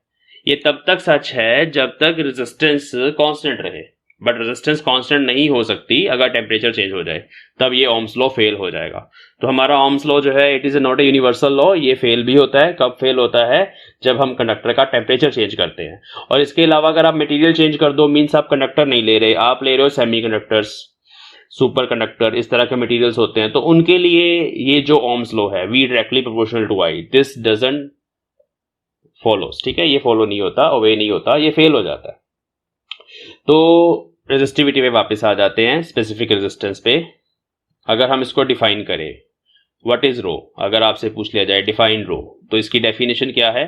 ये तब तक सच है जब तक रेजिस्टेंस कांस्टेंट रहे, बट रेजिस्टेंस कांस्टेंट नहीं हो सकती अगर टेम्परेचर चेंज हो जाए, तब ये ओम्स लॉ फेल हो जाएगा। तो हमारा ओम्स लॉ जो है it is not a universal law, ये फेल भी होता है। कब फेल होता है? जब हम कंडक्टर का टेम्परेचर चेंज करते हैं। और इसके अलावा अगर आप मटेरियल चेंज कर दो, मीन्स आप कंडक्टर नहीं ले रहे, आप ले रहे हो सेमी कंडक्टर्स, सुपर कंडक्टर, इस तरह के मटेरियल्स होते हैं, तो उनके लिए ये जो ओम्स लॉ है V directly proportional to I, this doesn't follows. ठीक है, ये फॉलो नहीं होता, ओबे नहीं होता, ये फेल हो जाता है। तो रेजिस्टिविटी पे वापस आ जाते हैं, स्पेसिफिक रेजिस्टेंस पे। अगर हम इसको डिफाइन करें, व्हाट इज रो, अगर आपसे पूछ लिया जाए डिफाइन रो, तो इसकी डेफिनेशन क्या है?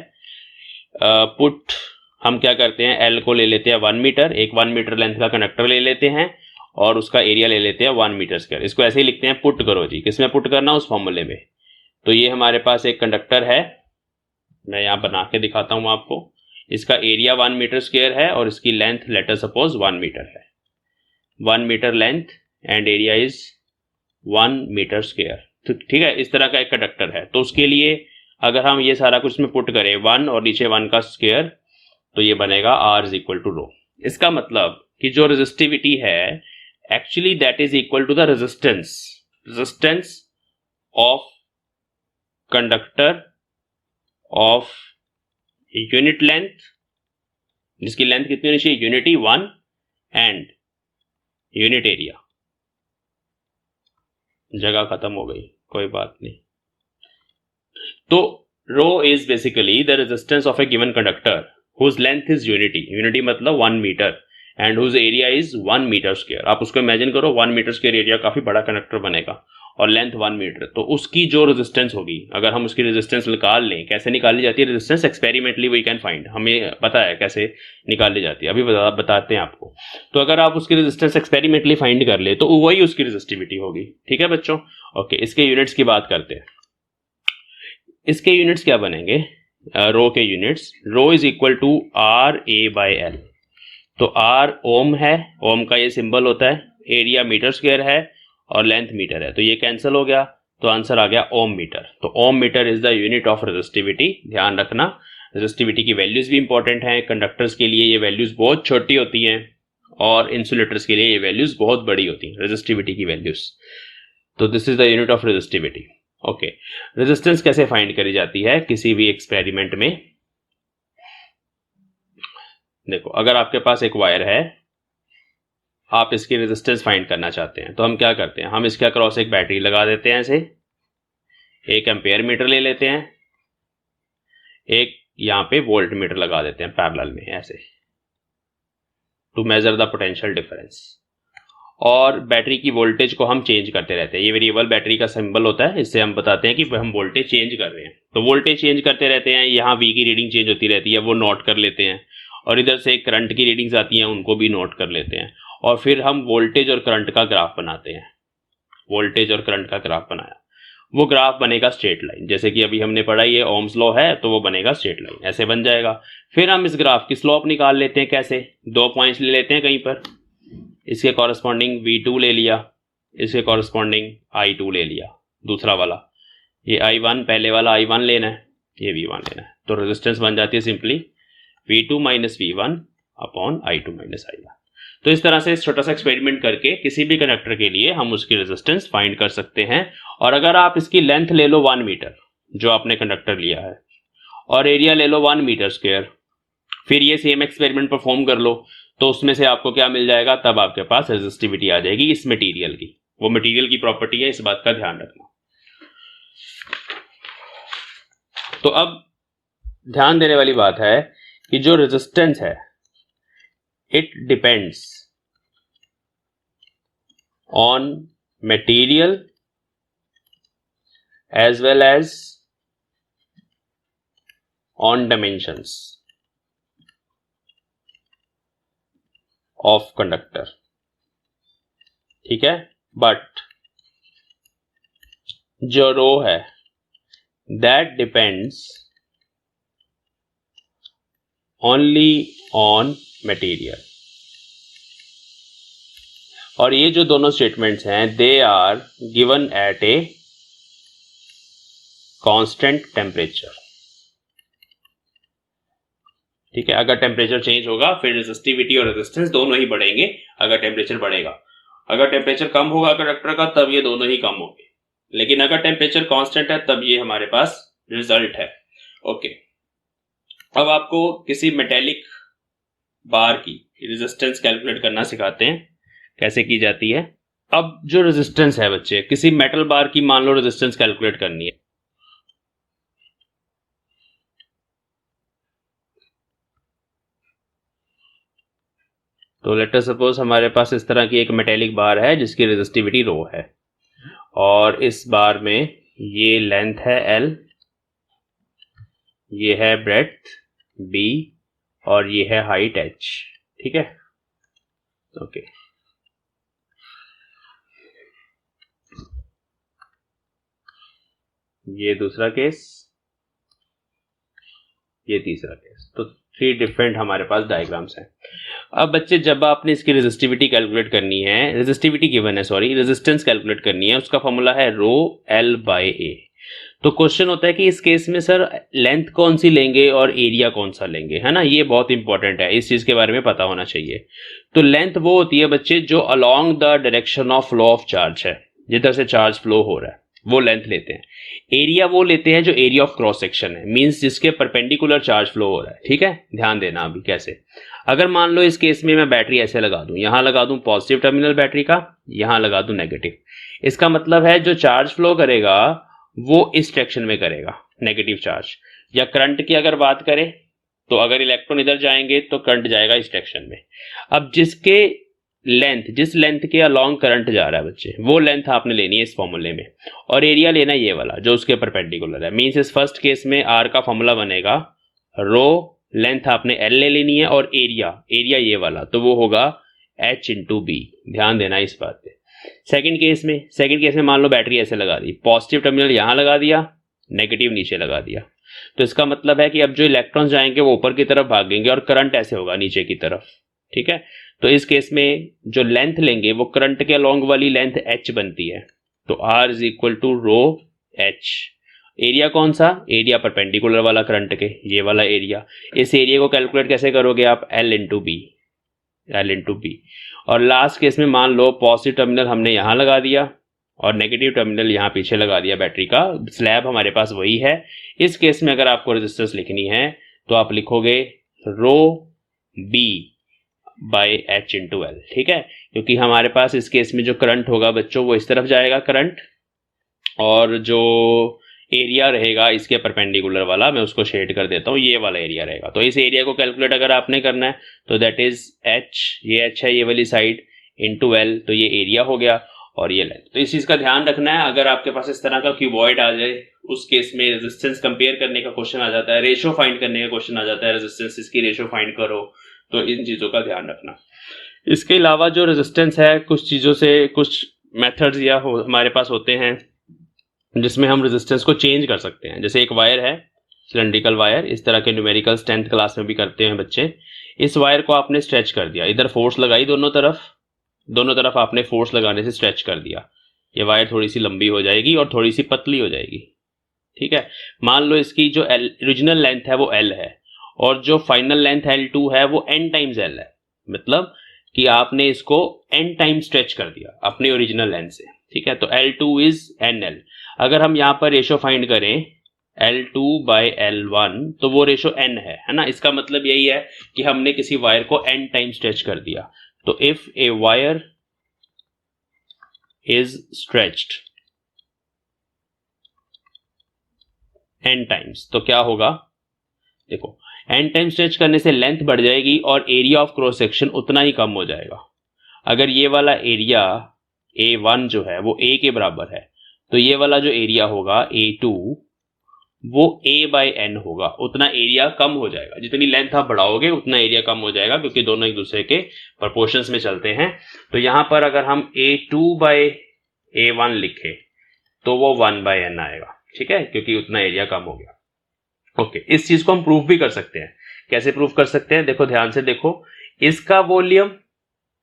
पुट हम क्या करते हैं, L को ले लेते हैं 1 मीटर, एक 1 मीटर लेंथ का कंडक्टर ले लेते हैं और उसका एरिया ले लेते हैं 1 मीटर स्क्वायर। इसको ऐसे ही लिखते हैं, पुट करो जी। किसमें पुट करना? उस फॉर्मूले में। तो ये हमारे पास एक कंडक्टर है, मैं यहाँ बना के दिखाता हूँ आपको। इसका एरिया 1 मीटर स्क्वायर है और इसकी length let us suppose 1 metre है। 1 metre length and area is 1 metre square. तो ठीक है, इस तरह का एक कंडक्टर है। तो उसके लिए अगर हम ये सारा कुछ में पुट करें 1 और नीचे 1 का स्क्वायर, तो ये बनेगा R is equal to rho. इसका मतलब कि जो रेजिस्टिविटी है actually that is equal to the resistance of conductor of unit length, जिसकी लेंथ कितनी होनी चाहिए? Unity 1 and unit area. जगह खत्म हो गई, कोई बात नहीं। तो rho is basically the resistance of a given conductor whose length is unity मतलब 1 metre and whose area is 1 metre square. आप उसको इमेजिन करो, 1 मीटर स्क्वायर एरिया काफी बड़ा कंडक्टर बनेगा और लेंथ 1 मीटर, तो उसकी जो रेजिस्टेंस होगी, अगर हम उसकी रेजिस्टेंस निकाल लें, कैसे निकाली जाती है resistance? Experimentally we can find, हमें पता है कैसे निकाली जाती है, अभी बताते हैं आपको। तो अगर आप उसकी रेजिस्टेंस एक्सपेरिमेंटली फाइंड कर ले तो वही उसकी रेजिस्टिविटी होगी। ठीक है बच्चों, ओके। इसके यूनिट्स की बात करते हैं। इसके यूनिट्स क्या बनेंगे? रो के units, rho is equal to R A by L. तो आर ओम है, ओम का ये सिंबल होता है, एरिया मीटर स्क्वायर है और लेंथ मीटर है, तो ये कैंसिल हो गया, तो आंसर आ गया ओम मीटर। तो ohm metre is the unit of resistivity. ध्यान रखना, रेजिस्टिविटी की वैल्यूज भी इंपॉर्टेंट हैं। कंडक्टर्स के लिए ये वैल्यूज बहुत छोटी होती हैं और इंसुलेटर्स के लिए ये वैल्यूज बहुत बड़ी होती हैं, रेजिस्टिविटी की वैल्यूज। तो this is the unit of resistivity. Okay, resistance कैसे फाइंड करी जाती है किसी भी एक्सपेरिमेंट में? देखो, अगर आपके पास एक वायर है, आप इसकी रेजिस्टेंस फाइंड करना चाहते हैं, तो हम क्या करते हैं, हम इसके अक्रॉस एक बैटरी लगा देते हैं, ऐसे 1 एम्पेयर मीटर ले लेते हैं, एक यहाँ पे वोल्ट मीटर लगा देते हैं पैरेलल में ऐसे, to measure the potential difference. और बैटरी की वोल्टेज को हम चेंज करते रहते हैं। ये वेरिएबल बैटरी का सिंबल होता है, इससे हम बताते हैं कि हम वोल्टेज चेंज कर रहे हैं। तो वोल्टेज चेंज करते रहते हैं, यहाँ V की रीडिंग चेंज होती रहती है, वो नोट कर लेते हैं, और इधर से करंट की रीडिंग्स आती हैं, उनको भी नोट कर लेते हैं, और फिर हम वोल्टेज और करंट का ग्राफ बनाते हैं। वोल्टेज और करंट का ग्राफ बनाया, वो ग्राफ बनेगा स्ट्रेट लाइन, जैसे कि अभी हमने पढ़ा ये ओम्स लॉ है, तो वो बनेगा स्ट्रेट लाइन, ऐसे बन जाएगा। फिर हम इस ग्राफ की स्लोप निकाल लेते हैं, कैसे? 2 पॉइंट्स ले लेते हैं कहीं पर, इसके कॉरस्पॉन्डिंग V2 ले लिया, इसके कॉरस्पॉन्डिंग I2 ले लिया, दूसरा वाला, ये I1, पहले वाला I1 लेना है, ये V1 लेना है। तो रेजिस्टेंस बन जाती है simply V2 minus V1 upon I2 minus I1। तो इस तरह से छोटा सा एक्सपेरिमेंट करके किसी भी कंडक्टर के लिए हम उसकी रेजिस्टेंस फाइंड कर सकते हैं। और अगर आप इसकी लेंथ ले लो 1 मीटर जो आपने कंडक्टर लिया है, और एरिया ले लो 1 मीटर स्क्वायर, फिर ये सेम एक्सपेरिमेंट परफॉर्म कर लो, तो उसमें से आपको क्या मिल जाएगा? तब आपके पास रेजिस्टिविटी आ जाएगी इस मटेरियल की। वो मटेरियल की प्रॉपर्टी है, इस बात का ध्यान रखना। तो अब ध्यान देने वाली बात है कि जो रेजिस्टेंस है it depends on material as well as on dimensions of conductor, ठीक है। बट जो रो है that depends only on material, और ये जो दोनों स्टेटमेंट्स हैं they are given at a constant temperature, ठीक है। अगर टेम्परेचर चेंज होगा फिर रेजिस्टिविटी और रेजिस्टेंस दोनों ही बढ़ेंगे। अगर टेम्परेचर बढ़ेगा, अगर टेम्परेचर कम होगा कंडक्टर का तब ये दोनों ही कम होंगे, लेकिन अगर टेम्परेचर कांस्टेंट है तब ये हमारे पास रिजल्ट है। ओके, अब आपको किसी मेटेलिक बार की रेजिस्टेंस कैलकुलेट करना सिखाते हैं, कैसे की जाती है। अब जो रेजिस्टेंस है बच्चे, किसी मेटल बार की मान लो रेजिस्टेंस कैलकुलेट करनी है, तो लेट अस सपोज हमारे पास इस तरह की एक मेटेलिक बार है जिसकी रेजिस्टिविटी रो है, और इस बार में ये लेंथ है L, ये है ब्रेड्थ B और ये है हाइट H, ठीक है। ओके, ये दूसरा केस, ये तीसरा केस, तो 3 डिफरेंट हमारे पास डायग्राम्स हैं। अब बच्चे जब आपने इसकी रेजिस्टिविटी कैलकुलेट करनी है, रेजिस्टिविटी गिवन है, सॉरी रेजिस्टेंस कैलकुलेट करनी है, उसका फॉर्मूला है रो L बाय A। तो क्वेश्चन होता है कि इस केस में सर लेंथ कौन सी लेंगे और एरिया कौन सा लेंगे, है ना। ये बहुत इंपॉर्टेंट है, इस चीज के बारे में पता होना चाहिए। तो लेंथ वो होती है बच्चे जो along the direction of flow of charge है, जिधर से चार्ज फ्लो हो रहा है वो लेंथ लेते हैं। एरिया वो लेते हैं जो एरिया ऑफ क्रॉस सेक्शन है, मींस जिसके परपेंडिकुलर चार्ज फ्लो हो रहा है, ठीक है। ध्यान देना अभी कैसे। अगर मान लो इस केस में मैं बैटरी ऐसे लगा दूं, यहां लगा दूं पॉजिटिव टर्मिनल बैटरी का, यहां लगा दूं नेगेटिव, इसका मतलब है जो चार्ज फ्लो करेगा वो इस डायरेक्शन में करेगा, नेगेटिव चार्ज। या करंट की अगर बात करें तो अगर इलेक्ट्रॉन इधर जाएंगे तो करंट जाएगा इस डायरेक्शन में। अब जिस लेंथ के अलोंग करंट जा रहा है बच्चे, वो लेंथ आपने लेनी है इस फॉर्मूले में, और एरिया लेना ये वाला जो उसके परपेंडिकुलर है। मींस इस फर्स्ट केस में आर का फॉर्मूला बनेगा रो, लेंथ आपने एल ले लेनी है, और एरिया ये वाला, तो वो होगा H इंटू बी। ध्यान देना इस बात पे। सेकंड केस में मान लो बैटरी ऐसे लगा दी, पॉजिटिव टर्मिनल यहां लगा दिया, नेगेटिव नीचे लगा दिया, तो इसका मतलब है कि अब जो इलेक्ट्रॉन्स जाएंगे वो ऊपर की तरफ भागेंगे और करंट ऐसे होगा नीचे की तरफ, ठीक है। तो इस केस में जो लेंथ लेंगे वो करंट के अलोंग वाली लेंथ H बनती है, तो R is equal to rho H। Area कौन सा, एरिया परपेंडिकुलर वाला करंट के, ये वाला एरिया। इस एरिया को कैलकुलेट कैसे करोगे आप, L इंटू बी। और लास्ट केस में मान लो पॉजिटिव टर्मिनल हमने यहां लगा दिया और नेगेटिव टर्मिनल यहां पीछे लगा दिया, बैटरी का स्लैब हमारे पास वही है। इस केस में अगर आपको रेजिस्टेंस लिखनी है तो आप लिखोगे rho B by H into L, ठीक है। क्योंकि हमारे पास इस केस में जो करंट होगा बच्चों वो इस तरफ जाएगा करंट, और जो एरिया रहेगा इसके परपेंडिकुलर वाला, मैं उसको शेड कर देता हूँ, ये वाला एरिया रहेगा। तो इस एरिया को कैलकुलेट अगर आपने करना है तो दैट इज H, ये H है ये वाली साइड, इंटू L, तो ये एरिया हो गया और ये लेंथ। तो इस चीज का ध्यान रखना है। अगर आपके पास इस तरह का क्यूबॉइड आ जाए, उस केस में रेजिस्टेंस कंपेयर करने का क्वेश्चन आ जाता है, रेशियो फाइंड करने का क्वेश्चन आ जाता है, रेजिस्टेंस इसकी रेशियो फाइंड करो, तो इन चीजों का ध्यान रखना। इसके अलावा जो रेजिस्टेंस है, कुछ चीजों से कुछ मेथड्स हमारे पास होते हैं जिसमें हम रेजिस्टेंस को चेंज कर सकते हैं। जैसे एक वायर है, सिलेंड्रिकल वायर, इस तरह के न्यूमेरिकल्स 10th क्लास में भी करते हैं बच्चे। इस वायर को आपने स्ट्रेच कर दिया, इधर फोर्स लगाई दोनों तरफ आपने फोर्स लगाने से स्ट्रेच कर दिया, ये वायर थोड़ी सी लंबी हो जाएगी और थोड़ी सी पतली हो जाएगी, ठीक है। मान लो इसकी जो ओरिजिनल लेंथ है वो L है, और जो फाइनल लेंथ L2 है वो n टाइम्स L है, मतलब कि आपने इसको n टाइम स्ट्रेच कर दिया अपनी ओरिजिनल लेंथ से, ठीक है। तो L2 इज NL। अगर हम यहाँ पर रेशो फाइंड करें L2 बाय L1 तो वो रेशो n है ना। इसका मतलब यही है कि हमने किसी वायर को n टाइम स्ट्रेच कर दिया। तो if a wire is stretched n times, तो क्या होगा, देखो n टाइम स्ट्रेच करने से लेंथ बढ़ जाएगी और एरिया ऑफ क्रॉस सेक्शन उतना ही कम हो जाएगा। अगर ये वाला एरिया A1 जो है वो A के बराबर है, तो ये वाला जो एरिया होगा A2 वो A/n होगा, उतना एरिया कम हो जाएगा। जितनी लेंथ आप बढ़ाओगे उतना एरिया कम हो जाएगा, क्योंकि दोनों एक दूसरे के प्रोपोर्शंस में चलते हैं। तो यहां पर अगर हम A2/A1 लिखें तो वो 1/n आएगा, ठीक है, क्योंकि उतना एरिया कम हो गया। ओके, इस चीज को हम प्रूफ भी कर सकते हैं। कैसे प्रूफ कर सकते हैं? देखो, ध्यान से देखो, इसका वॉल्यूम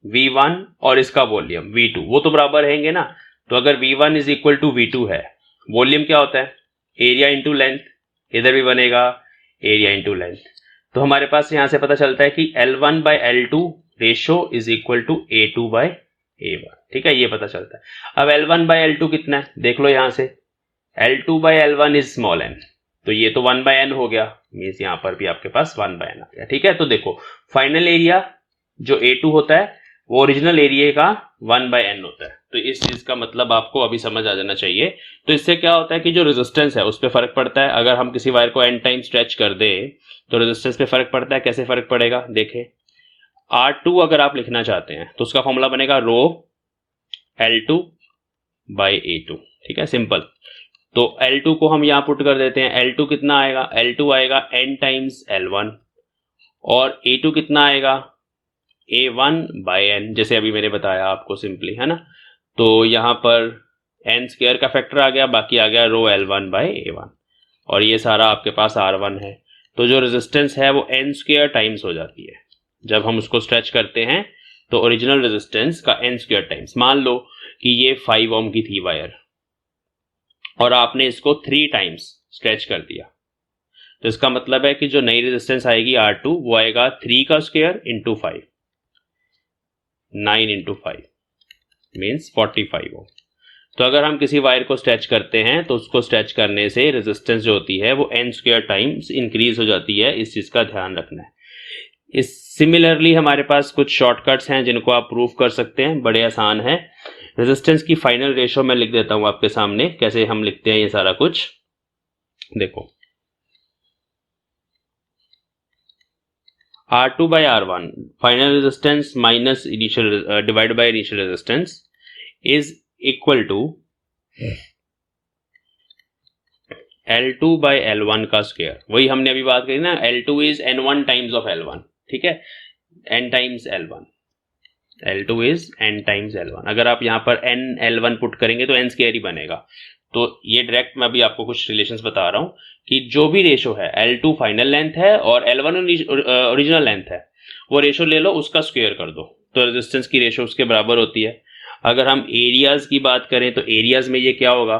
V1 और इसका वॉल्यूम V2 वो तो बराबर रहेंगे ना। तो अगर V1 is equal to V2 है, वॉल्यूम क्या होता है? एरिया इंटू लेंथ, इधर भी बनेगा एरिया इंटू लेंथ। तो हमारे पास यहां से पता चलता है कि L1/L2 ratio is equal to A2/A1, ठीक है, ये पता चलता है। अब L1/L2 कितना है देख लो, यहां से L2/L1 इज स्मॉल n, तो ये तो 1/n हो गया, मीन्स यहां पर भी आपके पास 1/n आ गया, ठीक है। तो देखो, फाइनल एरिया जो A2 होता है वो ओरिजिनल एरिया का 1/n होता है। तो इस चीज का मतलब आपको अभी समझ आ जाना चाहिए। तो इससे क्या होता है कि जो रेजिस्टेंस है उस पर फर्क पड़ता है। अगर हम किसी वायर को n टाइम स्ट्रेच कर दे तो रेजिस्टेंस पे फर्क पड़ता है। कैसे फर्क पड़ेगा देखें, R2 अगर आप लिखना चाहते हैं तो उसका फॉर्मूला बनेगा रो L2/A2, ठीक है, सिंपल। तो L2 को हम यहां पुट कर देते हैं। L2 कितना आएगा? L2 आएगा n टाइम्स L1, और A2 कितना आएगा? A1/n, जैसे अभी मैंने बताया आपको सिंपली, है ना। तो यहां पर n स्क्वायर का फैक्टर आ गया, बाकी आ गया रो L1/A1, और ये सारा आपके पास R1 है। तो जो रेजिस्टेंस है वो n स्क्वायर टाइम्स हो जाती है। जब हम उसको स्ट्रेच करते हैं तो ओरिजिनल रेजिस्टेंस का n स्क्वायर टाइम्स, मान लो कि ये 5 ओम की थी वायर और आपने इसको 3 टाइम्स स्ट्रेच कर दिया, तो इसका मतलब है कि जो नई रेजिस्टेंस आएगी R2 वो आएगा 3 का स्क्वायर इंटू 5, 9 इंटू 5 मीन्स 45 ओम। तो अगर हम किसी वायर को स्ट्रेच करते हैं तो उसको स्ट्रेच करने से रेजिस्टेंस जो होती है वो n स्क्वायर टाइम्स इंक्रीज हो जाती है। इस चीज का ध्यान रखना है। इस सिमिलरली हमारे पास कुछ शॉर्टकट्स हैं जिनको आप प्रूफ कर सकते हैं, बड़े आसान है। रेजिस्टेंस की फाइनल रेशो मैं लिख देता हूं आपके सामने, कैसे हम लिखते हैं ये सारा कुछ देखो। R2/R1 final resistance minus initial divide by initial resistance is equal to L2/L1 का स्क्वायर। वही हमने अभी बात करी ना, L2 is N1 times of L1, ठीक है, n times L1, L2 is n times L1। अगर आप यहाँ पर n L1 पुट करेंगे तो n स्क्वायर ही बनेगा। तो ये डायरेक्ट मैं अभी आपको कुछ रिलेशंस बता रहा हूँ कि जो भी रेशो है L2 फाइनल लेंथ है और L1 ओरिजिनल लेंथ है, वो रेशो ले लो, उसका स्क्वायर कर दो, तो रेजिस्टेंस की रेशो उसके बराबर होती है। अगर हम एरियाज की बात करें तो एरियाज में ये क्या होगा?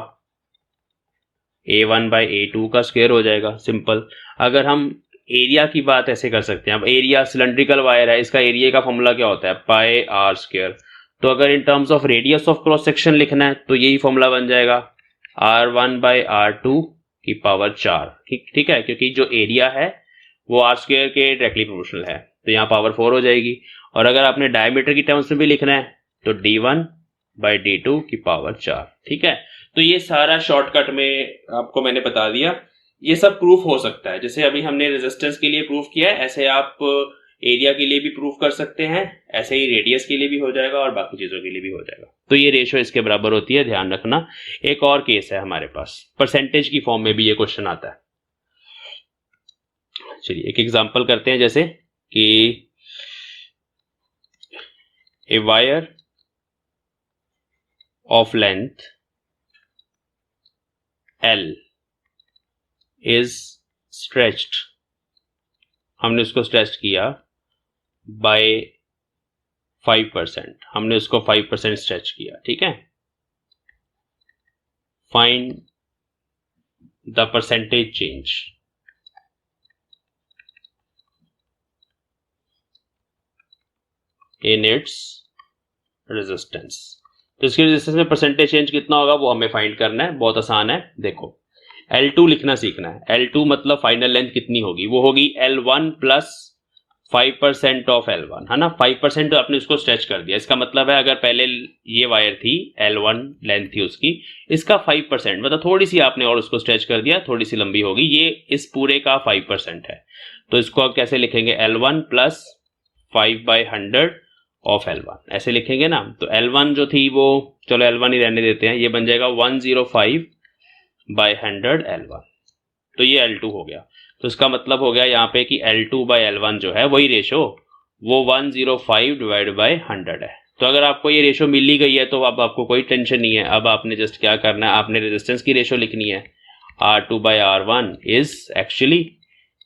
A1/A2 का स्क्वायर हो जाएगा, सिंपल। अगर हम एरिया की बात ऐसे कर सकते हैं, अब एरिया सिलेंड्रिकल वायर है, इसका एरिया का फॉर्मूला क्या होता है? पाई आर स्क्वायर। तो अगर in terms of radius of cross section लिखना है तो यही फॉर्मूला बन जाएगा R1/R2 की पावर 4, ठीक है, क्योंकि जो एरिया है वो आर स्क्वायर के डायरेक्टली प्रोपोर्शनल है, तो यहाँ पावर 4 हो जाएगी। और अगर आपने डायमीटर की टर्म्स में भी लिखना है तो D1/D2 की पावर 4, ठीक है। तो ये सारा शॉर्टकट में आपको मैंने बता दिया। ये सब प्रूफ हो सकता है, जैसे अभी हमने रेजिस्टेंस के लिए प्रूफ किया है, ऐसे आप एरिया के लिए भी प्रूफ कर सकते हैं, ऐसे ही रेडियस के लिए भी हो जाएगा और बाकी चीजों के लिए भी हो जाएगा। तो ये रेशो इसके बराबर होती है, ध्यान रखना। एक और केस है हमारे पास, परसेंटेज की फॉर्म में भी ये क्वेश्चन आता है। चलिए एक एग्जांपल करते हैं, जैसे कि a wire of length L is stretched, हमने उसको स्ट्रेच किया बाय 5%, हमने उसको 5% स्ट्रेच किया, ठीक है। Find the percentage change in its resistance. तो इसके रेजिस्टेंस में परसेंटेज चेंज कितना होगा वो हमें फाइंड करना है, बहुत आसान है। देखो, L2 लिखना सीखना है। L2 मतलब फाइनल लेंथ कितनी होगी? वो होगी L1 प्लस 5% ऑफ L1, है ना। 5% आपने उसको स्ट्रेच कर दिया, इसका मतलब है अगर पहले ये वायर थी L1 लेंथ थी उसकी, इसका 5% मतलब थोड़ी सी आपने और उसको स्ट्रेच कर दिया, थोड़ी सी लंबी होगी, ये इस पूरे का 5% है। तो इसको आप कैसे लिखेंगे? L1 प्लस 5/100 ऑफ L1, ऐसे लिखेंगे ना। तो L1 जो थी वो, चलो L1 ही रहने देते हैं, ये बन जाएगा 105/100 L1, तो ये L2 हो गया। तो इसका मतलब हो गया यहाँ पे कि L2/L1 जो है वही रेशो, वो 105/100 है। तो अगर आपको ये रेशो मिल ही गई है तो अब आपको कोई टेंशन नहीं है। अब आपने जस्ट क्या करना है, आपने रेजिस्टेंस की रेशो लिखनी है। R2/R1 इज एक्चुअली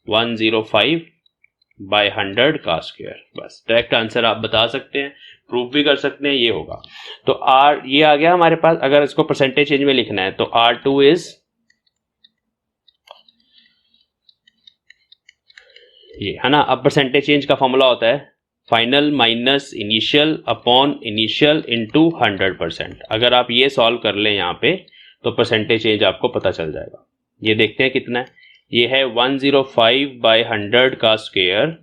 105/100 का स्क्वायर। बस डायरेक्ट आंसर आप बता सकते हैं, प्रूफ भी कर सकते हैं, ये होगा। तो R ये आ गया हमारे पास। अगर इसको परसेंटेज चेंज में लिखना है तो R2 इज ये, है ना। अब परसेंटेज चेंज का फॉर्मूला होता है final minus initial upon initial into 100%। अगर आप ये सॉल्व कर लें यहाँ पे तो परसेंटेज चेंज आपको पता चल जाएगा। ये देखते हैं कितना है, ये है 105/100 का square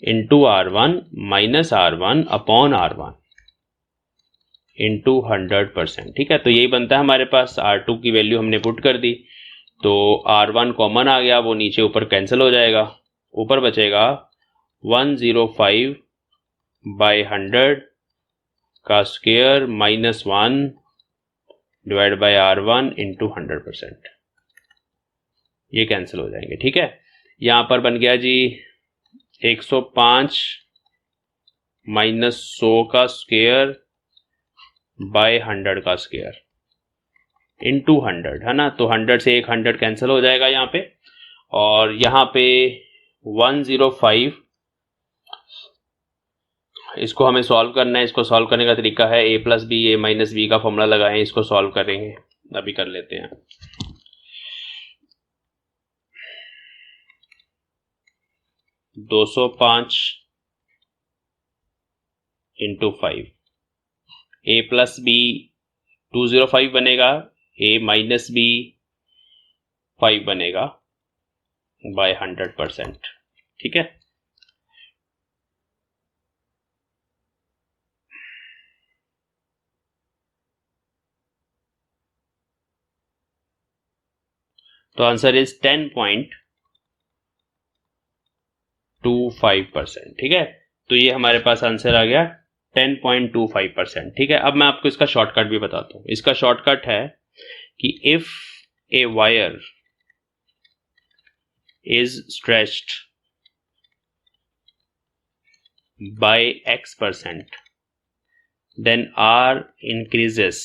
into R1 minus R1 upon R1 into 100%। ठीक है, तो यही बनता है हमारे पास। R2 की वैल्यू हमने पुट कर दी तो R1 कॉमन आ गया, वो नीचे ऊपर कैंसिल हो जाएगा, ऊपर बचेगा 105/100 का square minus 1 divide by R1 into 100%। ये कैंसिल हो जाएंगे। ठीक है, यहाँ पर बन गया जी 105 माइनस 100 का स्क्वायर बाय 100 का स्क्वायर इंटू 100, है ना। तो 100 से एक 100 कैंसिल हो जाएगा यहाँ पे, और यहाँ पे 105, इसको हमें सॉल्व करना है। इसको सॉल्व करने का तरीका है a plus B, a minus B का फॉर्मूला लगाएं, इसको सॉल्व करेंगे, अभी कर लेते हैं। दो 205 इंटू 5, a प्लस बी 205 बनेगा, a माइनस बी 5 बनेगा बाय 100%। ठीक है, तो आंसर इज 10.25%। ठीक है, तो ये हमारे पास आंसर आ गया 10.25%। ठीक है, अब मैं आपको इसका शॉर्टकट भी बताता हूँ। इसका शॉर्टकट है कि if a wire is stretched by X%, then R increases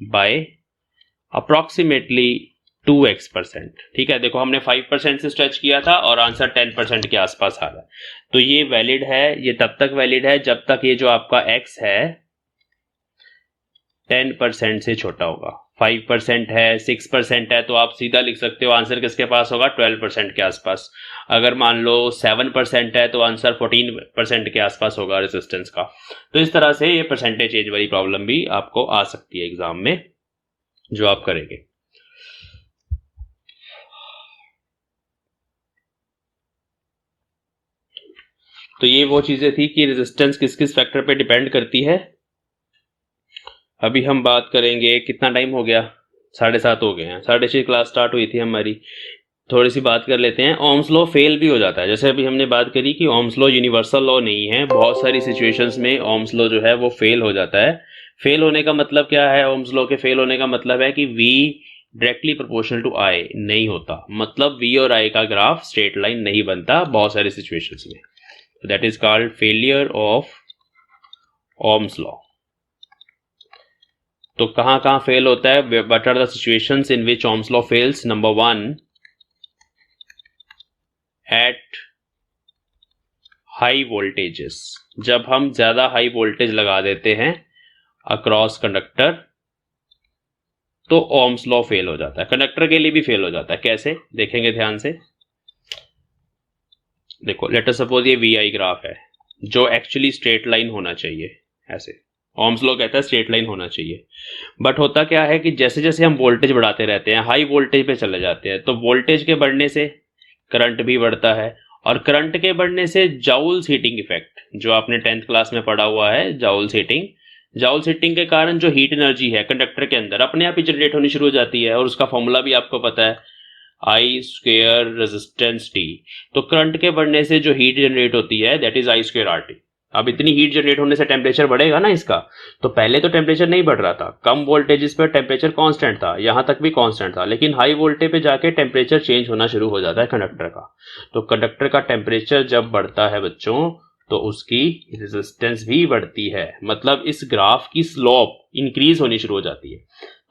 by approximately 2x%। ठीक है, देखो हमने 5% से स्ट्रेच किया था और आंसर 10% के आसपास आ रहा है। तो ये वैलिड है, ये तब तक वैलिड है जब तक ये जो आपका x है 10% से छोटा होगा। 5% है, 6% है, तो आप सीधा लिख सकते हो आंसर किसके पास होगा, 12% के आसपास। अगर मान लो 7% है तो आंसर 14% के आसपास होगा रेजिस्टेंस का। तो इस तरह से ये परसेंटेज चेंज वाली प्रॉब्लम भी आपको आ सकती है एग्जाम में, जो आप करेंगे। तो ये वो चीजें थी कि रेजिस्टेंस किस किस फैक्टर पे डिपेंड करती है। अभी हम बात करेंगे, कितना टाइम हो गया, 7:30 हो गए हैं, 6:30 क्लास स्टार्ट हुई थी हमारी। थोड़ी सी बात कर लेते हैं। ओम्स लॉ फेल भी हो जाता है, जैसे अभी हमने बात करी कि ओम्स लॉ यूनिवर्सल लॉ नहीं है, बहुत सारी सिचुएशंस में ओम्स लॉ जो है वो फेल हो जाता है। फेल होने का मतलब क्या है, ओम्स लॉ के फेल होने का मतलब है कि V directly proportional to I नहीं होता, मतलब V और I का ग्राफ स्ट्रेट लाइन नहीं बनता बहुत सारी सिचुएशंस में। That is called failure of Ohm's law. तो कहां कहां फेल होता है, what are the situations in which Ohm's law fails. Number 1, at high voltages, जब हम ज्यादा हाई वोल्टेज लगा देते हैं अक्रॉस कंडक्टर तो ओम्स लॉ फेल हो जाता है। कंडक्टर के लिए भी फेल हो जाता है, कैसे देखेंगे ध्यान से। देखो लेट अस सपोज ये VI ग्राफ है जो एक्चुअली स्ट्रेट लाइन होना चाहिए, ऐसे ओम्स लॉ कहता है स्ट्रेट लाइन होना चाहिए। बट होता क्या है कि जैसे जैसे हम वोल्टेज बढ़ाते रहते हैं, हाई वोल्टेज पे चले जाते हैं, तो वोल्टेज के बढ़ने से करंट भी बढ़ता है, और करंट के बढ़ने से जाउल्स हीटिंग इफेक्ट, जो आपने 10th क्लास में पढ़ा हुआ है, जाउल्स हीटिंग के कारण जो हीट एनर्जी है कंडक्टर के अंदर अपने आप ही जनरेट होनी शुरू हो जाती है। और उसका फॉर्मूला भी आपको पता है, आई स्क्वायर रेजिस्टेंस टी। तो करंट के बढ़ने से जो हीट जनरेट होती है that is I square R T. अब इतनी हीट जनरेट होने से टेम्परेचर बढ़ेगा ना इसका। तो पहले तो टेम्परेचर नहीं बढ़ रहा था, कम वोल्टेजेस पर टेम्परेचर कांस्टेंट था, यहां तक भी कांस्टेंट था, लेकिन हाई वोल्टेज पे जाके टेम्परेचर चेंज होना शुरू हो जाता है कंडक्टर का। तो कंडक्टर का टेम्परेचर जब बढ़ता है बच्चों तो उसकी रेजिस्टेंस भी बढ़ती है, मतलब इस ग्राफ की स्लोप इंक्रीज होनी शुरू हो जाती है।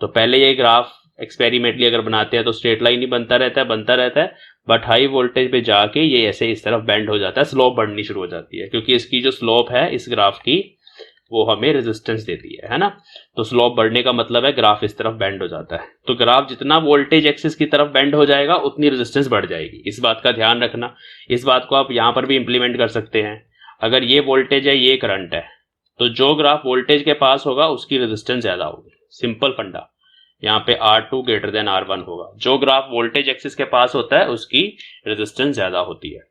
तो पहले ये ग्राफ एक्सपेरिमेंटली अगर बनाते हैं तो स्ट्रेट लाइन ही बनता रहता है, बट हाई वोल्टेज पे जाके ये ऐसे इस तरफ बेंड हो जाता है, स्लोप बढ़नी शुरू हो जाती है, क्योंकि इसकी जो स्लोप है इस ग्राफ की वो हमें रेजिस्टेंस देती है ना। तो स्लोप बढ़ने का मतलब है ग्राफ इस तरफ बेंड हो जाता है। तो ग्राफ जितना वोल्टेज एक्सिस की तरफ बेंड हो जाएगा उतनी रेजिस्टेंस बढ़ जाएगी, इस बात का ध्यान रखना। इस बात को आप यहां पर भी इंप्लीमेंट कर सकते हैं। अगर ये वोल्टेज है, ये करंट है, तो जो ग्राफ वोल्टेज के पास होगा उसकी रेजिस्टेंस ज्यादा होगी, सिंपल फंडा। यहाँ पे R2 ग्रेटर देन R1 होगा। जो ग्राफ वोल्टेज एक्सिस के पास होता है उसकी रेजिस्टेंस ज्यादा होती है,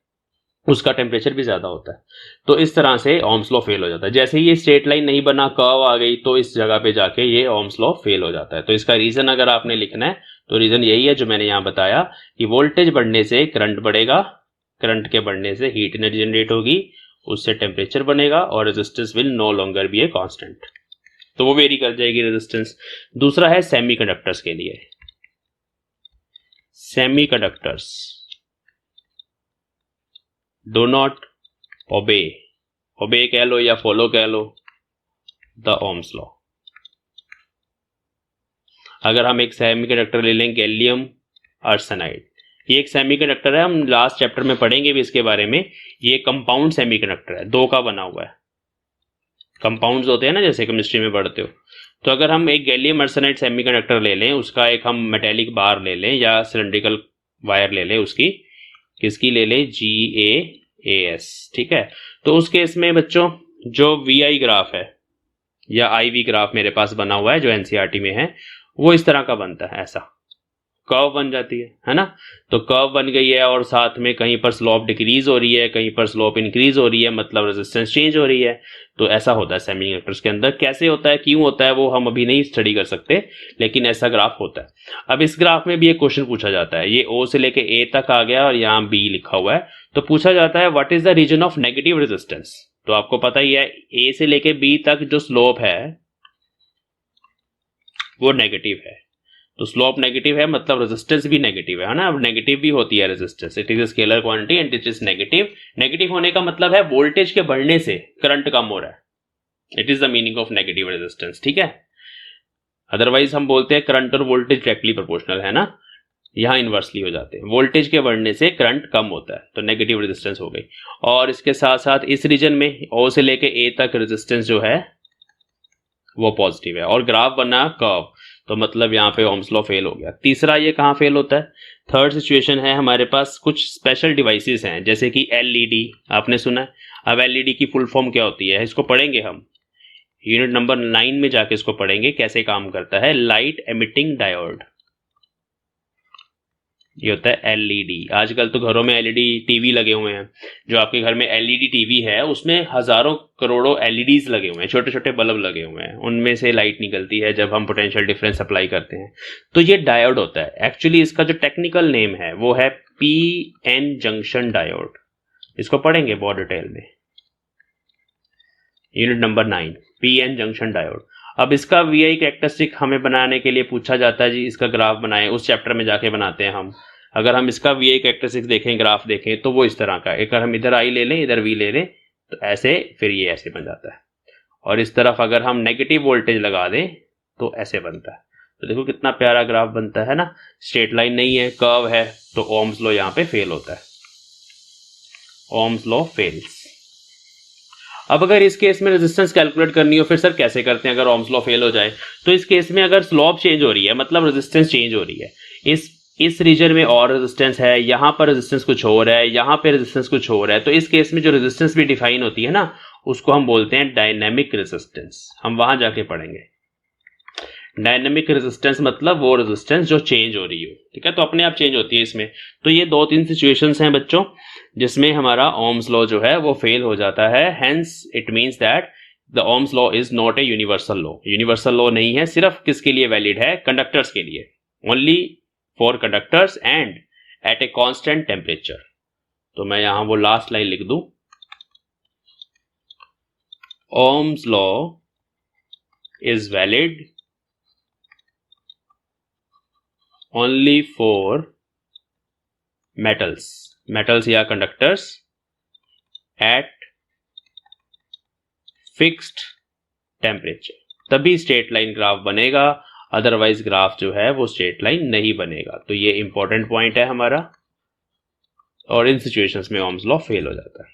उसका टेम्परेचर भी ज्यादा होता है। तो इस तरह से ओम्स लॉ फेल हो जाता है। जैसे ही ये स्ट्रेट लाइन नहीं बना, कर्व आ गई, तो इस जगह पे जाके ये ओम्स लॉ फेल हो जाता है। तो इसका रीजन अगर आपने लिखना है तो रीजन यही है जो मैंने यहाँ बताया कि वोल्टेज बढ़ने से करंट बढ़ेगा, करंट के बढ़ने से हीट एनर्जी जनरेट होगी, उससे टेम्परेचर बनेगा और resistance will no longer be a constant, तो वो वेरी कर जाएगी रेजिस्टेंस। दूसरा है सेमीकंडक्टर्स के लिए। सेमीकंडक्टर्स डू नॉट ओबे कह लो या फॉलो कह लो द ओम्स लॉ। अगर हम एक सेमीकंडक्टर ले लें गैलियम आर्सेनाइड, ये एक सेमीकंडक्टर है, हम लास्ट चैप्टर में पढ़ेंगे भी इसके बारे में। ये कंपाउंड सेमीकंडक्टर है, दो का बना हुआ है। कंपाउंड्स होते हैं ना जैसे केमिस्ट्री में पढ़ते हो। तो अगर हम एक गैलियम आर्सेनाइड सेमीकंडक्टर ले लें, उसका एक हम मेटेलिक बार ले लें या सिलेंड्रिकल वायर ले लें, उसकी किसकी ले लें, GaAs, ठीक है। तो उस केस में बच्चों जो VI ग्राफ है या IV ग्राफ मेरे पास बना हुआ है जो NCERT में है, वो इस तरह का बनता है, ऐसा कर्व बन जाती है ना। तो कर्व बन गई है और साथ में कहीं पर स्लोप डिक्रीज हो रही है, कहीं पर स्लोप इंक्रीज हो रही है, मतलब रेजिस्टेंस चेंज हो रही है। तो ऐसा होता है सेमीकंडक्टर्स के अंदर। कैसे होता है, क्यों होता है, वो हम अभी नहीं स्टडी कर सकते, लेकिन ऐसा ग्राफ होता है। अब इस ग्राफ में भी एक क्वेश्चन पूछा जाता है, ये O से लेके A तक आ गया और यहाँ B लिखा हुआ है, तो पूछा जाता है what is the reason of negative resistance. तो आपको पता ही है A से लेके B तक जो स्लोप है वो नेगेटिव है। तो स्लोप नेगेटिव है मतलब रेजिस्टेंस भी नेगेटिव है ना। अब नेगेटिव भी होती है resistance, it is a scalar quantity and it is negative. Negative होने का मतलब है वोल्टेज के बढ़ने से करंट कम हो रहा है, it is the meaning of negative resistance, ठीक है। अदरवाइज हम बोलते हैं करंट और वोल्टेज डायरेक्टली प्रोपोर्शनल है ना, यहां इनवर्सली हो जाते हैं, वोल्टेज के बढ़ने से करंट कम होता है, तो नेगेटिव रेजिस्टेंस हो गई। और इसके साथ साथ इस रीजन में O से लेके A तक रेजिस्टेंस जो है वो पॉजिटिव है, और ग्राफ बना कर्व, तो मतलब यहाँ पे ओम्स लॉ फेल हो गया। तीसरा ये कहाँ फेल होता है, थर्ड सिचुएशन है हमारे पास कुछ स्पेशल डिवाइसेस हैं जैसे कि LED, आपने सुना है। अब LED की फुल फॉर्म क्या होती है, इसको पढ़ेंगे हम यूनिट नंबर 9 में जाके, इसको पढ़ेंगे कैसे काम करता है। लाइट एमिटिंग डायोड, ये होता है LED। आजकल तो घरों में LED टीवी लगे हुए हैं, जो आपके घर में LED टीवी है उसमें हजारों करोड़ों LEDs लगे हुए हैं, छोटे छोटे बल्ब लगे हुए हैं, उनमें से लाइट निकलती है जब हम पोटेंशियल डिफरेंस अप्लाई करते हैं। तो ये डायोड होता है। एक्चुअली इसका जो टेक्निकल नेम है वो है PN जंक्शन डायोड, इसको पढ़ेंगे बहुत डिटेल में unit number 9, PN junction diode. अब इसका VI कैरेक्टरिस्टिक हमें बनाने के लिए पूछा जाता है जी, इसका ग्राफ बनाएं, उस चैप्टर में जाके बनाते हैं हम। अगर हम इसका VI कैरेक्टरिस्टिक देखें, ग्राफ देखें, तो वो इस तरह का, एक हम इधर I ले लें, इधर V ले लें, तो ऐसे फिर ये ऐसे बन जाता है। और इस तरफ अगर हम नेगेटिव वोल्टेज लगा दें तो ऐसे बनता है। तो देखो कितना प्यारा ग्राफ बनता है ना, स्ट्रेट लाइन नहीं है, कर्व है, तो ओम्स लॉ यहाँ पे फेल होता है, ओम्स लॉ फेल्स। अब अगर इस केस में रेजिस्टेंस कैलकुलेट करनी हो, फिर सर कैसे करते हैं अगर ओम्स लॉ फेल हो जाए। तो इस केस में अगर स्लोप चेंज हो रही है मतलब रेजिस्टेंस चेंज हो रही है, इस रीजन में और रेजिस्टेंस है, यहां पर रेजिस्टेंस कुछ और है, यहां पे रेजिस्टेंस कुछ और है, तो इस केस में जो रेजिस्टेंस भी डिफाइन होती है ना उसको हम बोलते हैं डायनेमिक रेजिस्टेंस। हम वहां जाके पढ़ेंगे डायनेमिक रेजिस्टेंस मतलब वो रेजिस्टेंस जो चेंज हो रही हो, ठीक है, तो अपने आप चेंज होती है इसमें। तो ये 2-3 सिचुएशंस हैं बच्चों जिसमें हमारा ओम्स लॉ जो है वो फेल हो जाता है। Hence it means that the Ohm's law is not a universal law. Universal law नहीं है, सिर्फ किसके लिए वैलिड है, कंडक्टर्स के लिए, only for conductors and at a constant temperature. तो मैं यहां वो लास्ट लाइन लिख दूं, Ohm's law is valid only for metals या कंडक्टर्स एट फिक्स्ड टेम्परेचर। तभी स्ट्रेट लाइन ग्राफ बनेगा, अदरवाइज ग्राफ जो है वो स्ट्रेट लाइन नहीं बनेगा। तो ये इंपॉर्टेंट पॉइंट है हमारा, और इन सिचुएशंस में ओम्स लॉ फेल हो जाता है।